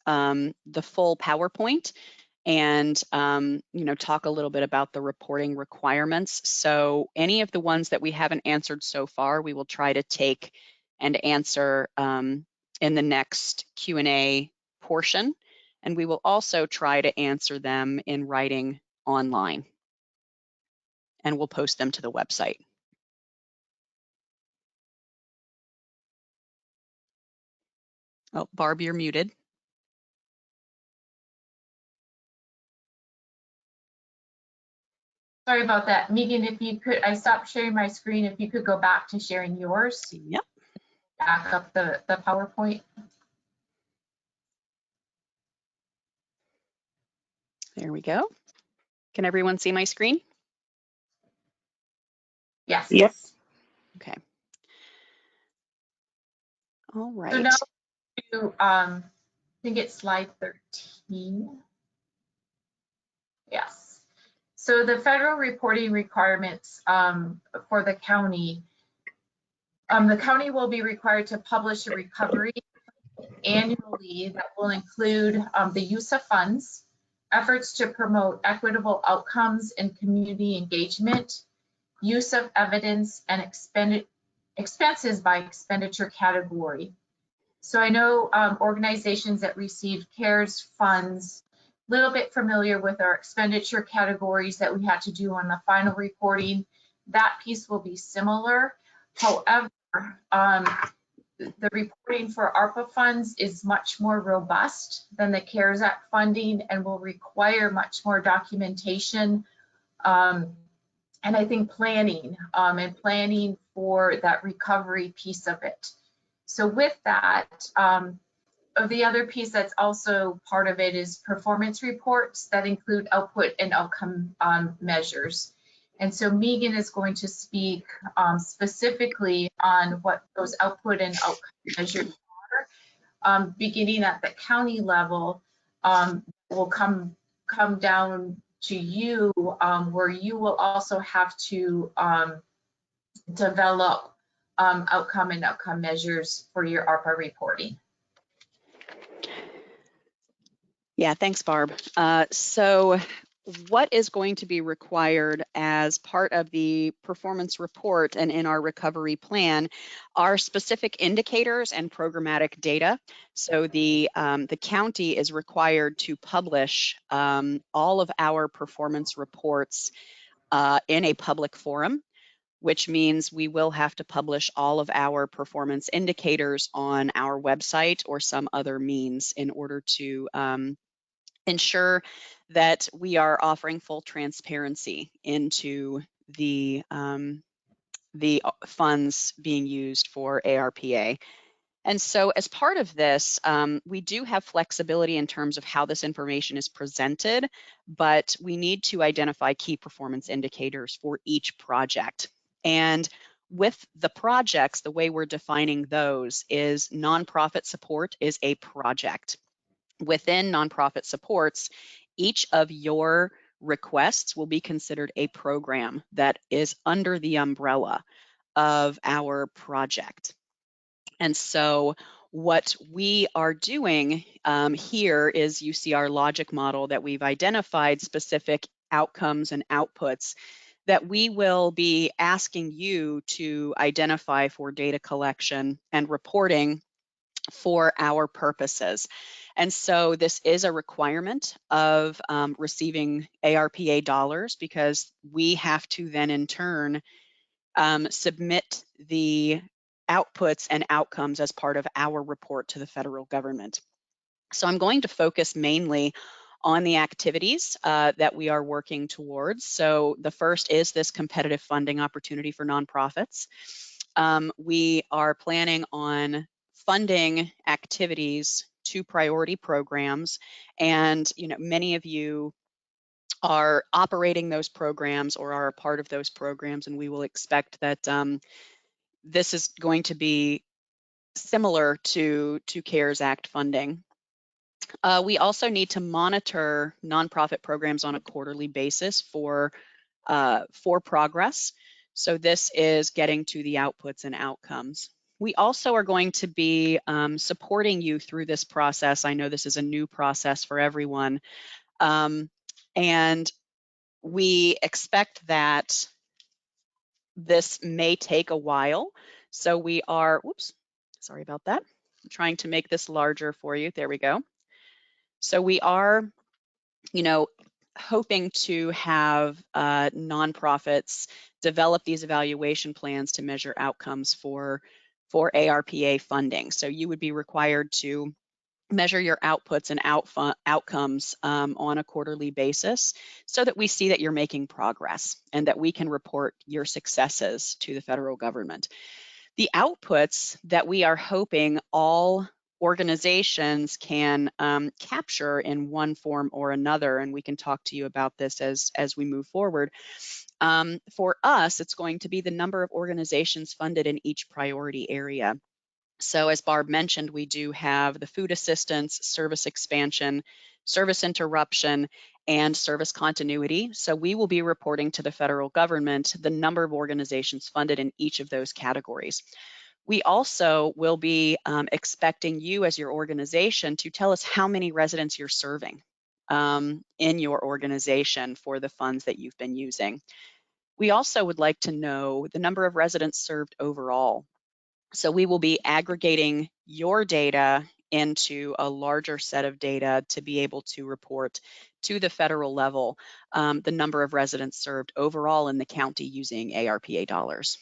PowerPoint and talk a little bit about the reporting requirements. So any of the ones that we haven't answered so far, we will try to take and answer in the next Q&A portion, and we will also try to answer them in writing online, and we'll post them to the website. Oh, Barb, you're muted. Sorry about that. Megan, if you could, I stopped sharing my screen. If you could go back to sharing yours. Yep. Back up the PowerPoint. There we go. Can everyone see my screen? Yes. Yep. Okay. All right. So now to, I think it's slide 13. Yes. So the federal reporting requirements for the county will be required to publish a recovery annually that will include the use of funds, efforts to promote equitable outcomes and community engagement, use of evidence, and expenses by expenditure category. So I know organizations that received CARES funds, a little bit familiar with our expenditure categories that we had to do on the final reporting. That piece will be similar. However, the reporting for ARPA funds is much more robust than the CARES Act funding and will require much more documentation and I think planning and planning for that recovery piece of it. So with that, the other piece that's also part of it is performance reports that include output and outcome measures. And so Megan is going to speak specifically on what those output and outcome measures are, beginning at the county level. Will come down to you, where you will also have to develop outcome and outcome measures for your ARPA reporting. Yeah, thanks, Barb. So what is going to be required as part of the performance report and in our recovery plan are specific indicators and programmatic data. So the county is required to publish all of our performance reports in a public forum, which means we will have to publish all of our performance indicators on our website or some other means in order to ensure that we are offering full transparency into the funds being used for ARPA. And so as part of this, we do have flexibility in terms of how this information is presented, but we need to identify key performance indicators for each project. And with the projects, the way we're defining those is nonprofit support is a project. Within nonprofit supports, each of your requests will be considered a program that is under the umbrella of our project. And so what we are doing here is you see our logic model that we've identified specific outcomes and outputs that we will be asking you to identify for data collection and reporting for our purposes. And so this is a requirement of receiving ARPA dollars, because we have to then in turn submit the outputs and outcomes as part of our report to the federal government. So I'm going to focus mainly on the activities that we are working towards. So the first is this competitive funding opportunity for nonprofits. We are planning on funding activities to priority programs, and many of you are operating those programs or are a part of those programs, and we will expect that this is going to be similar to CARES Act funding. We also need to monitor nonprofit programs on a quarterly basis for progress. So this is getting to the outputs and outcomes. We also are going to be supporting you through this process. I know this is a new process for everyone, and we expect that this may take a while. So we are, whoops, sorry about that. I'm trying to make this larger for you. There we go. So we are, hoping to have nonprofits develop these evaluation plans to measure outcomes for ARPA funding. So you would be required to measure your outputs and outcomes on a quarterly basis, so that we see that you're making progress and that we can report your successes to the federal government. The outputs that we are hoping all organizations can capture in one form or another, and we can talk to you about this as we move forward. For us, it's going to be the number of organizations funded in each priority area. So as Barb mentioned, we do have the food assistance, service expansion, service interruption, and service continuity. So we will be reporting to the federal government the number of organizations funded in each of those categories. We also will be expecting you as your organization to tell us how many residents you're serving in your organization for the funds that you've been using. We also would like to know the number of residents served overall. So we will be aggregating your data into a larger set of data to be able to report to the federal level the number of residents served overall in the county using ARPA dollars.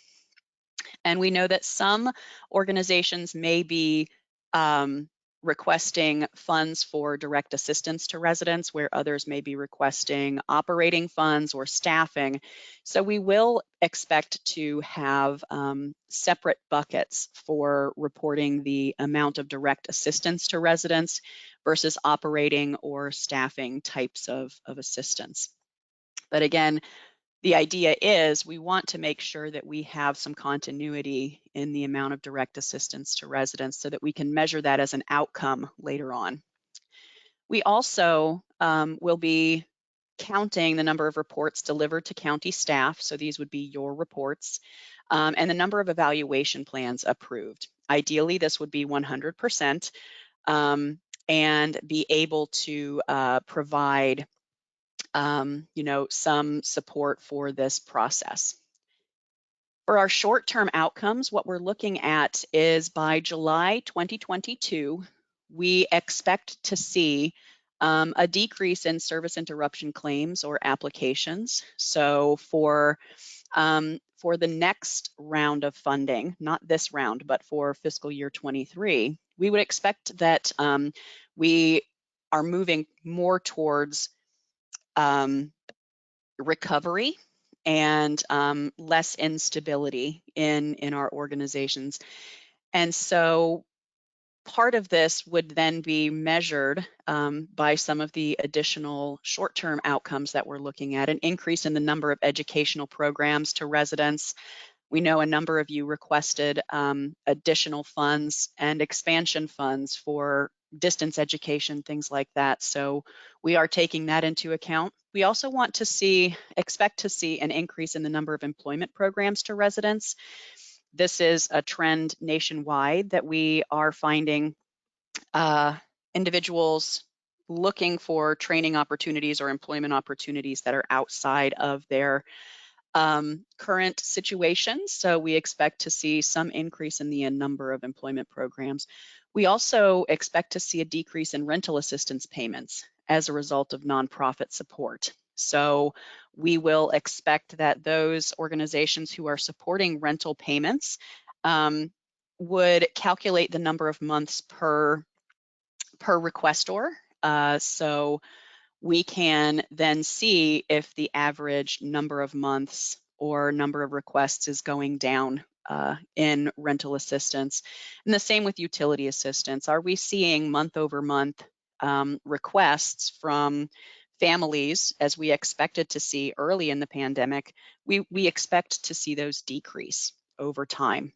And we know that some organizations may be requesting funds for direct assistance to residents, where others may be requesting operating funds or staffing. So we will expect to have separate buckets for reporting the amount of direct assistance to residents versus operating or staffing types of assistance. But again, the idea is we want to make sure that we have some continuity in the amount of direct assistance to residents so that we can measure that as an outcome later on. We also will be counting the number of reports delivered to county staff, so these would be your reports, and the number of evaluation plans approved. Ideally, this would be 100% and be able to provide some support for this process. For our short-term outcomes, what we're looking at is by July 2022, we expect to see a decrease in service interruption claims or applications. So for the next round of funding, not this round, but for fiscal year 23, we would expect that we are moving more towards recovery and less instability in our organizations. And so part of this would then be measured by some of the additional short-term outcomes that we're looking at: an increase in the number of educational programs to residents, We know a number of you requested additional funds and expansion funds for distance education, things like that. So we are taking that into account. We also want to expect to see an increase in the number of employment programs to residents. This is a trend nationwide that we are finding individuals looking for training opportunities or employment opportunities that are outside of their current situations. So we expect to see some increase in the number of employment programs. We also expect to see a decrease in rental assistance payments as a result of nonprofit support. So we will expect that those organizations who are supporting rental payments would calculate the number of months per requestor. So we can then see if the average number of months or number of requests is going down in rental assistance. And the same with utility assistance. Are we seeing month over month requests from families, as we expected to see early in the pandemic? We expect to see those decrease over time.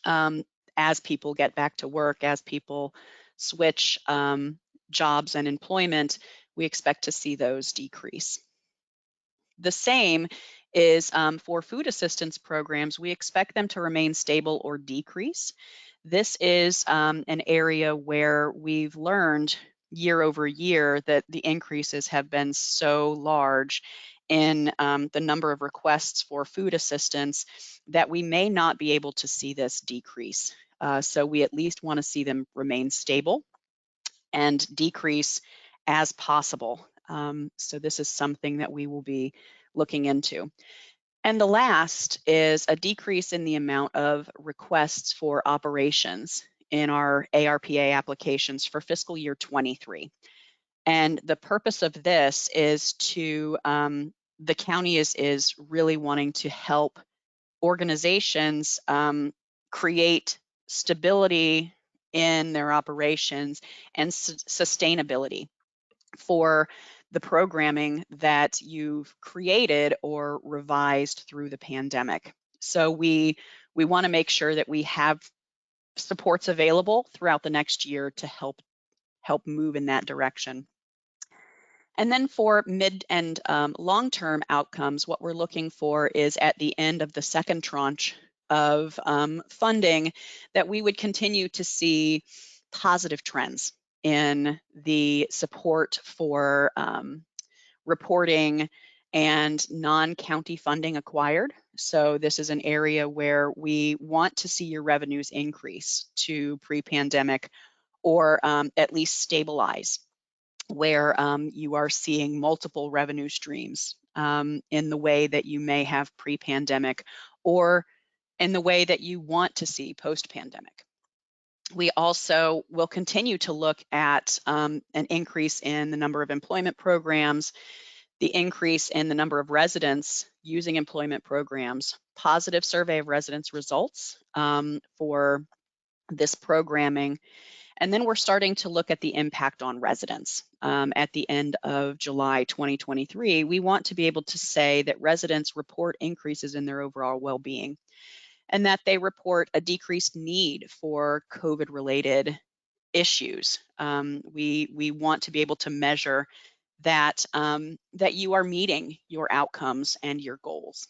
As people get back to work, as people switch jobs and employment, we expect to see those decrease. The same is for food assistance programs. We expect them to remain stable or decrease. This is an area where we've learned year over year that the increases have been so large in the number of requests for food assistance that we may not be able to see this decrease. So we at least want to see them remain stable and decrease as possible. So this is something that we will be looking into. And the last is a decrease in the amount of requests for operations in our ARPA applications for fiscal year 23. And the purpose of this is to, the county is really wanting to help organizations create stability in their operations and sustainability for the programming that you've created or revised through the pandemic. So we want to make sure that we have supports available throughout the next year to help move in that direction. And then for mid and long-term outcomes, what we're looking for is at the end of the second tranche of funding that we would continue to see positive trends in the support for reporting and non-county funding acquired. So this is an area where we want to see your revenues increase to pre-pandemic or at least stabilize, where you are seeing multiple revenue streams in the way that you may have pre-pandemic or in the way that you want to see post-pandemic. We also will continue to look at an increase in the number of employment programs, the increase in the number of residents using employment programs, positive survey of residents results for this programming. And then we're starting to look at the impact on residents. At the end of July 2023, we want to be able to say that residents report increases in their overall well-being and that they report a decreased need for COVID-related issues. We want to be able to measure that, that you are meeting your outcomes and your goals.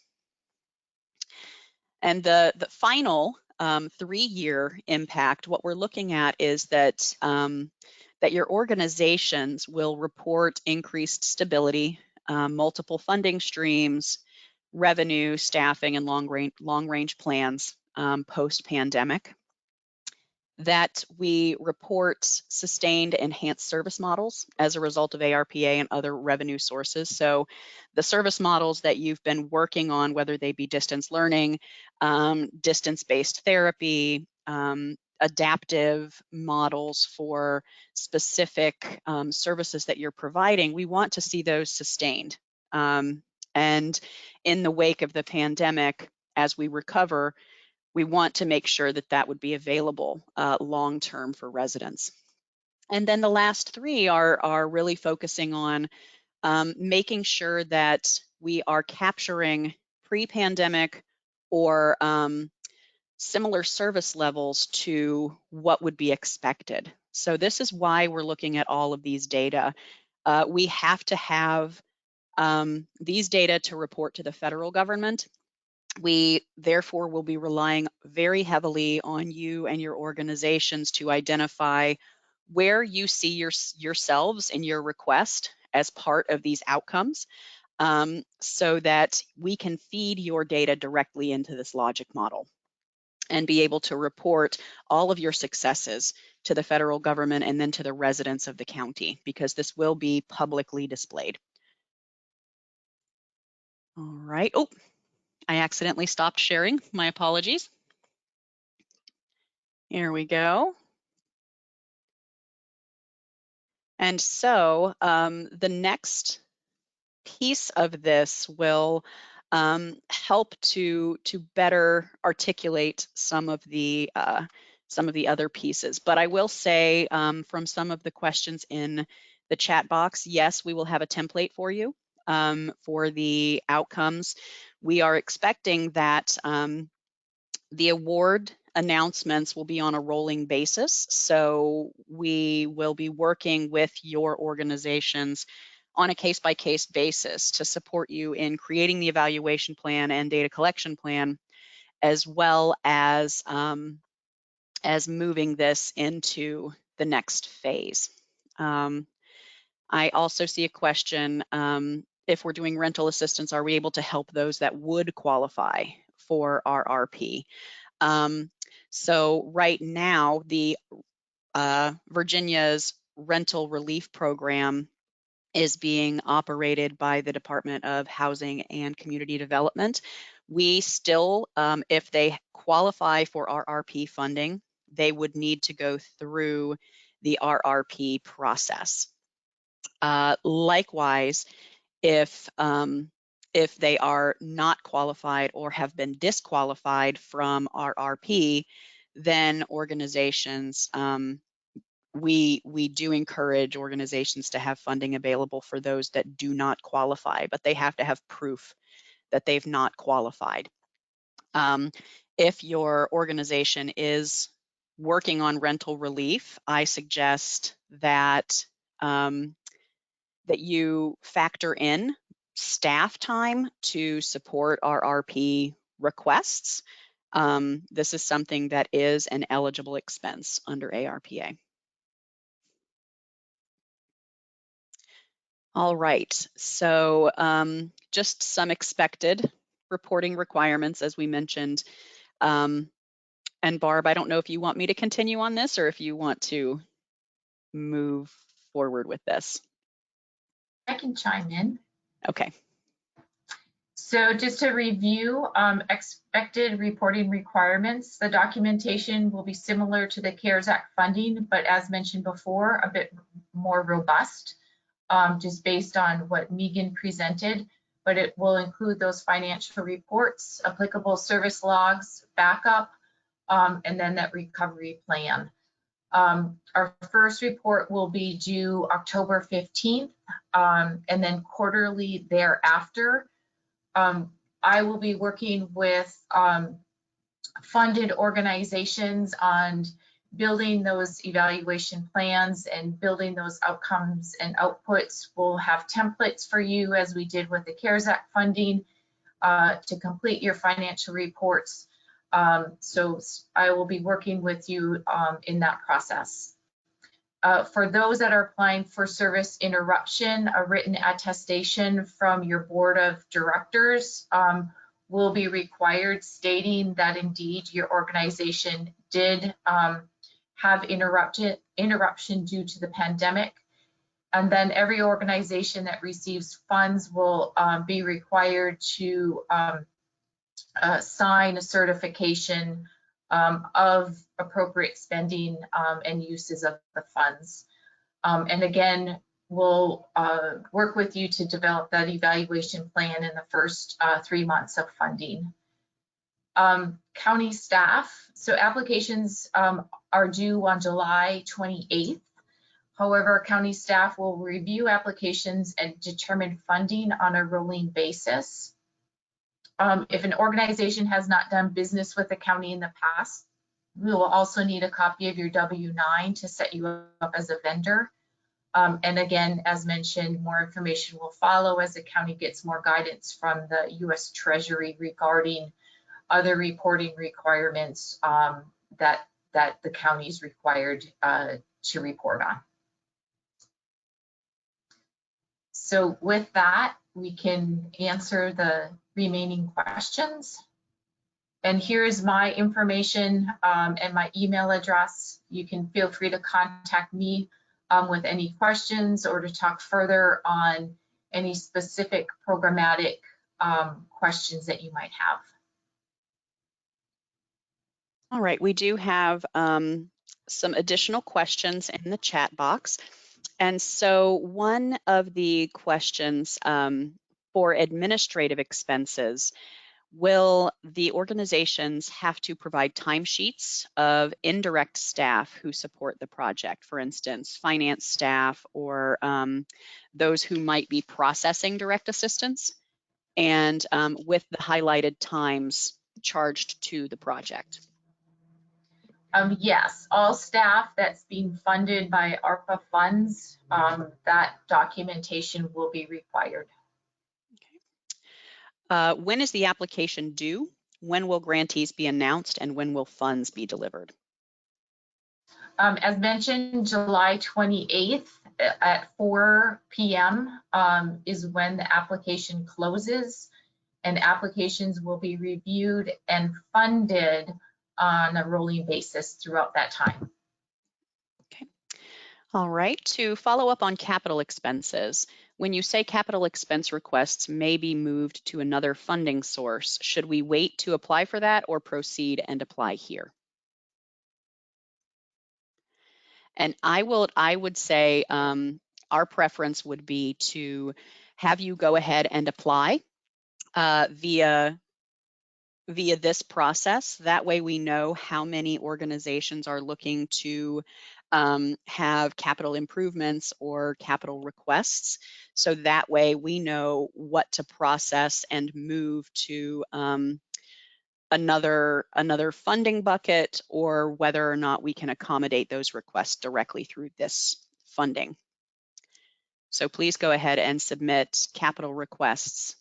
And the final 3-year impact, what we're looking at is that that your organizations will report increased stability, multiple funding streams, revenue, staffing, and long-range plans post-pandemic. That we report sustained enhanced service models as a result of ARPA and other revenue sources. So the service models that you've been working on, whether they be distance learning, distance-based therapy, adaptive models for specific services that you're providing, we want to see those sustained. And in the wake of the pandemic, as we recover, we want to make sure that that would be available long-term for residents. And then the last 3 are really focusing on making sure that we are capturing pre-pandemic or similar service levels to what would be expected. So this is why we're looking at all of these data. We have to have these data to report to the federal government. We therefore will be relying very heavily on you and your organizations to identify where you see yourselves in your request as part of these outcomes, so that we can feed your data directly into this logic model and be able to report all of your successes to the federal government and then to the residents of the county, because this will be publicly displayed. All right. Oh, I accidentally stopped sharing. My apologies. Here we go. And so the next piece of this will help to better articulate some of the other pieces. But I will say from some of the questions in the chat box, yes, we will have a template for you for the outcomes. We are expecting that the award announcements will be on a rolling basis. So we will be working with your organizations on a case-by-case basis to support you in creating the evaluation plan and data collection plan, as well as moving this into the next phase. I also see a question, if we're doing rental assistance, are we able to help those that would qualify for our RP? So right now, the Virginia's rental relief program is being operated by the Department of Housing and Community Development. We still, if they qualify for our RP funding, they would need to go through the RRP process. Likewise, if they are not qualified or have been disqualified from RRP, then organizations, we do encourage organizations to have funding available for those that do not qualify, but they have to have proof that they've not qualified. If your organization is working on rental relief, I suggest that that you factor in staff time to support our RP requests. This is something that is an eligible expense under ARPA. All right, so just some expected reporting requirements, as we mentioned. And Barb, I don't know if you want me to continue on this or if you want to move forward with this. I can chime in. Okay. So just to review expected reporting requirements, the documentation will be similar to the CARES Act funding, but as mentioned before, a bit more robust, just based on what Megan presented, but it will include those financial reports, applicable service logs, backup, and then that recovery plan. Our first report will be due October 15th, and then quarterly thereafter. I will be working with funded organizations on building those evaluation plans and building those outcomes and outputs. We'll have templates for you, as we did with the CARES Act funding, to complete your financial reports. So I will be working with you in that process. For those that are applying for service interruption, a written attestation from your board of directors will be required, stating that indeed your organization did have interruption due to the pandemic. And then every organization that receives funds will be required to sign a certification of appropriate spending and uses of the funds. And again, we'll work with you to develop that evaluation plan in the first 3 months of funding. County staff, so applications are due on July 28th. However, county staff will review applications and determine funding on a rolling basis. If an organization has not done business with the county in the past, we will also need a copy of your W-9 to set you up as a vendor. And again, as mentioned, more information will follow as the county gets more guidance from the U.S. Treasury regarding other reporting requirements that the county is required to report on. So with that, we can answer the remaining questions. And here's my information and my email address. You can feel free to contact me with any questions or to talk further on any specific programmatic questions that you might have. All right, we do have some additional questions in the chat box. And so one of the questions for administrative expenses, will the organizations have to provide timesheets of indirect staff who support the project, for instance, finance staff or those who might be processing direct assistance, and with the highlighted times charged to the project? Yes, all staff that's being funded by ARPA funds, that documentation will be required. When is the application due? When will grantees be announced, and when will funds be delivered? As mentioned, July 28th at 4 p.m. Is when the application closes, and applications will be reviewed and funded on a rolling basis throughout that time. Okay. All right, to follow up on capital expenses, when you say capital expense requests may be moved to another funding source, should we wait to apply for that or proceed and apply here? And I would say our preference would be to have you go ahead and apply via this process. That way we know how many organizations are looking to have capital improvements or capital requests. So that way we know what to process and move to another funding bucket, or whether or not we can accommodate those requests directly through this funding. So please go ahead and submit capital requests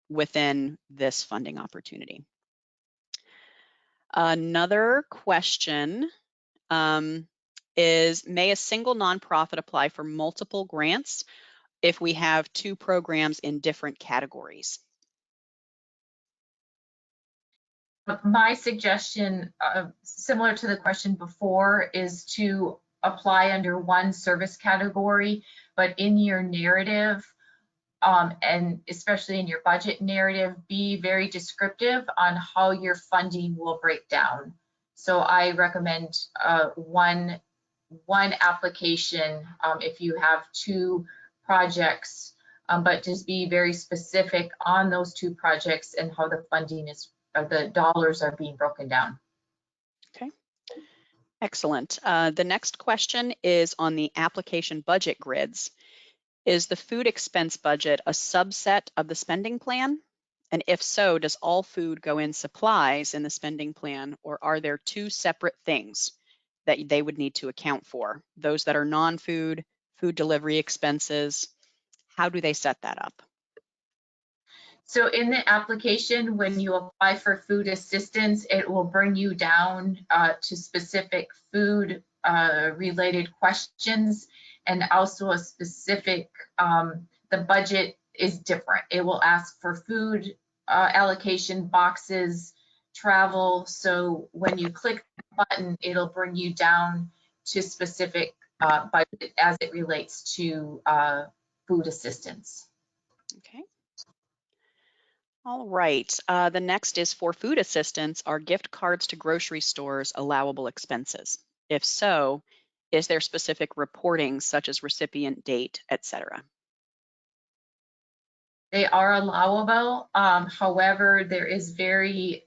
within this funding opportunity. Another question is, may a single nonprofit apply for multiple grants if we have two programs in different categories? My suggestion, similar to the question before, is to apply under one service category, but in your narrative, and especially in your budget narrative, be very descriptive on how your funding will break down. So I recommend one application if you have two projects, but just be very specific on those two projects and how the funding is, or the dollars are being broken down. Okay, excellent. The next question is on the application budget grids. Is the food expense budget a subset of the spending plan? And if so, does all food go in supplies in the spending plan, or are there two separate things that they would need to account for? Those that are non-food, food delivery expenses, how do they set that up? So in the application, when you apply for food assistance, it will bring you down to specific food related questions, and also a specific, the budget is different. It will ask for food allocation, boxes, travel. So when you click the button, it'll bring you down to specific budget as it relates to food assistance. Okay. All right, the next is, for food assistance, are gift cards to grocery stores allowable expenses? If so, is there specific reporting such as recipient date, etc.? They are allowable. However, there is very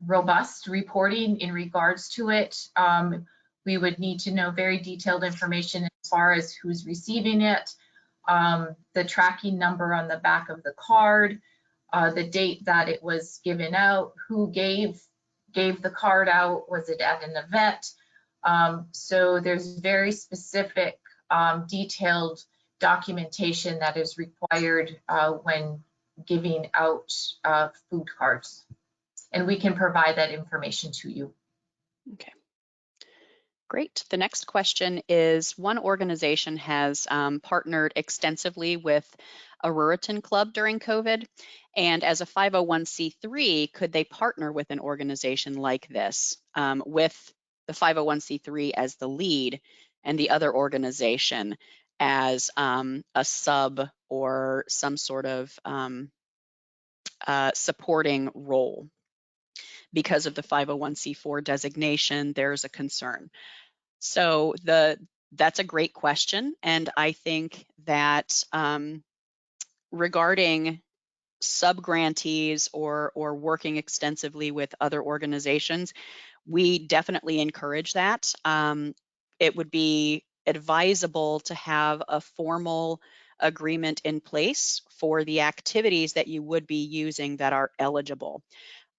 robust reporting in regards to it. We would need to know very detailed information as far as who's receiving it, the tracking number on the back of the card, the date that it was given out, who gave the card out, was it at an event? So there's very specific, detailed documentation that is required when giving out food cards. And we can provide that information to you. Okay. Great. The next question is, one organization has partnered extensively with a Ruritan Club during COVID, and as a 501c3, could they partner with an organization like this with the 501c3 as the lead and the other organization as a sub or some sort of supporting role? Because of the 501c4 designation, there's a concern. So that's a great question, and I think that regarding sub-grantees or working extensively with other organizations, we definitely encourage that. It would be advisable to have a formal agreement in place for the activities that you would be using that are eligible.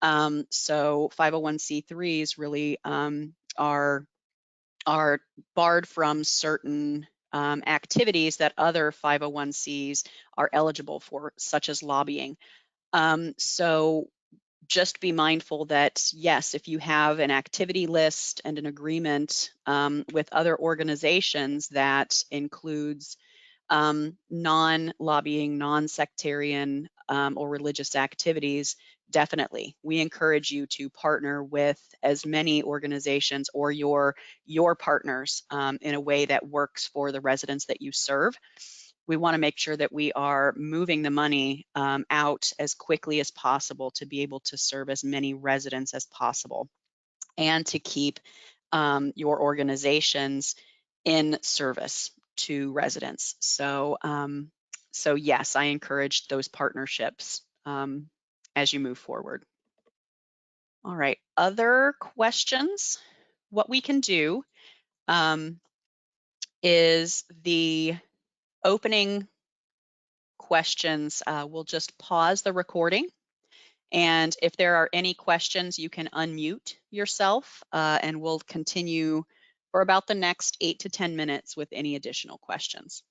So 501c3s really are barred from certain activities that other 501cs are eligible for, such as lobbying. So just be mindful that, yes, if you have an activity list and an agreement with other organizations that includes non-lobbying, non-sectarian or religious activities, definitely. We encourage you to partner with as many organizations or your partners in a way that works for the residents that you serve. We want to make sure that we are moving the money out as quickly as possible to be able to serve as many residents as possible and to keep your organizations in service to residents. So, so yes, I encourage those partnerships as you move forward. All right, other questions? What we can do is the opening questions. We'll just pause the recording, and if there are any questions, you can unmute yourself, and we'll continue for about the next 8 to 10 minutes with any additional questions.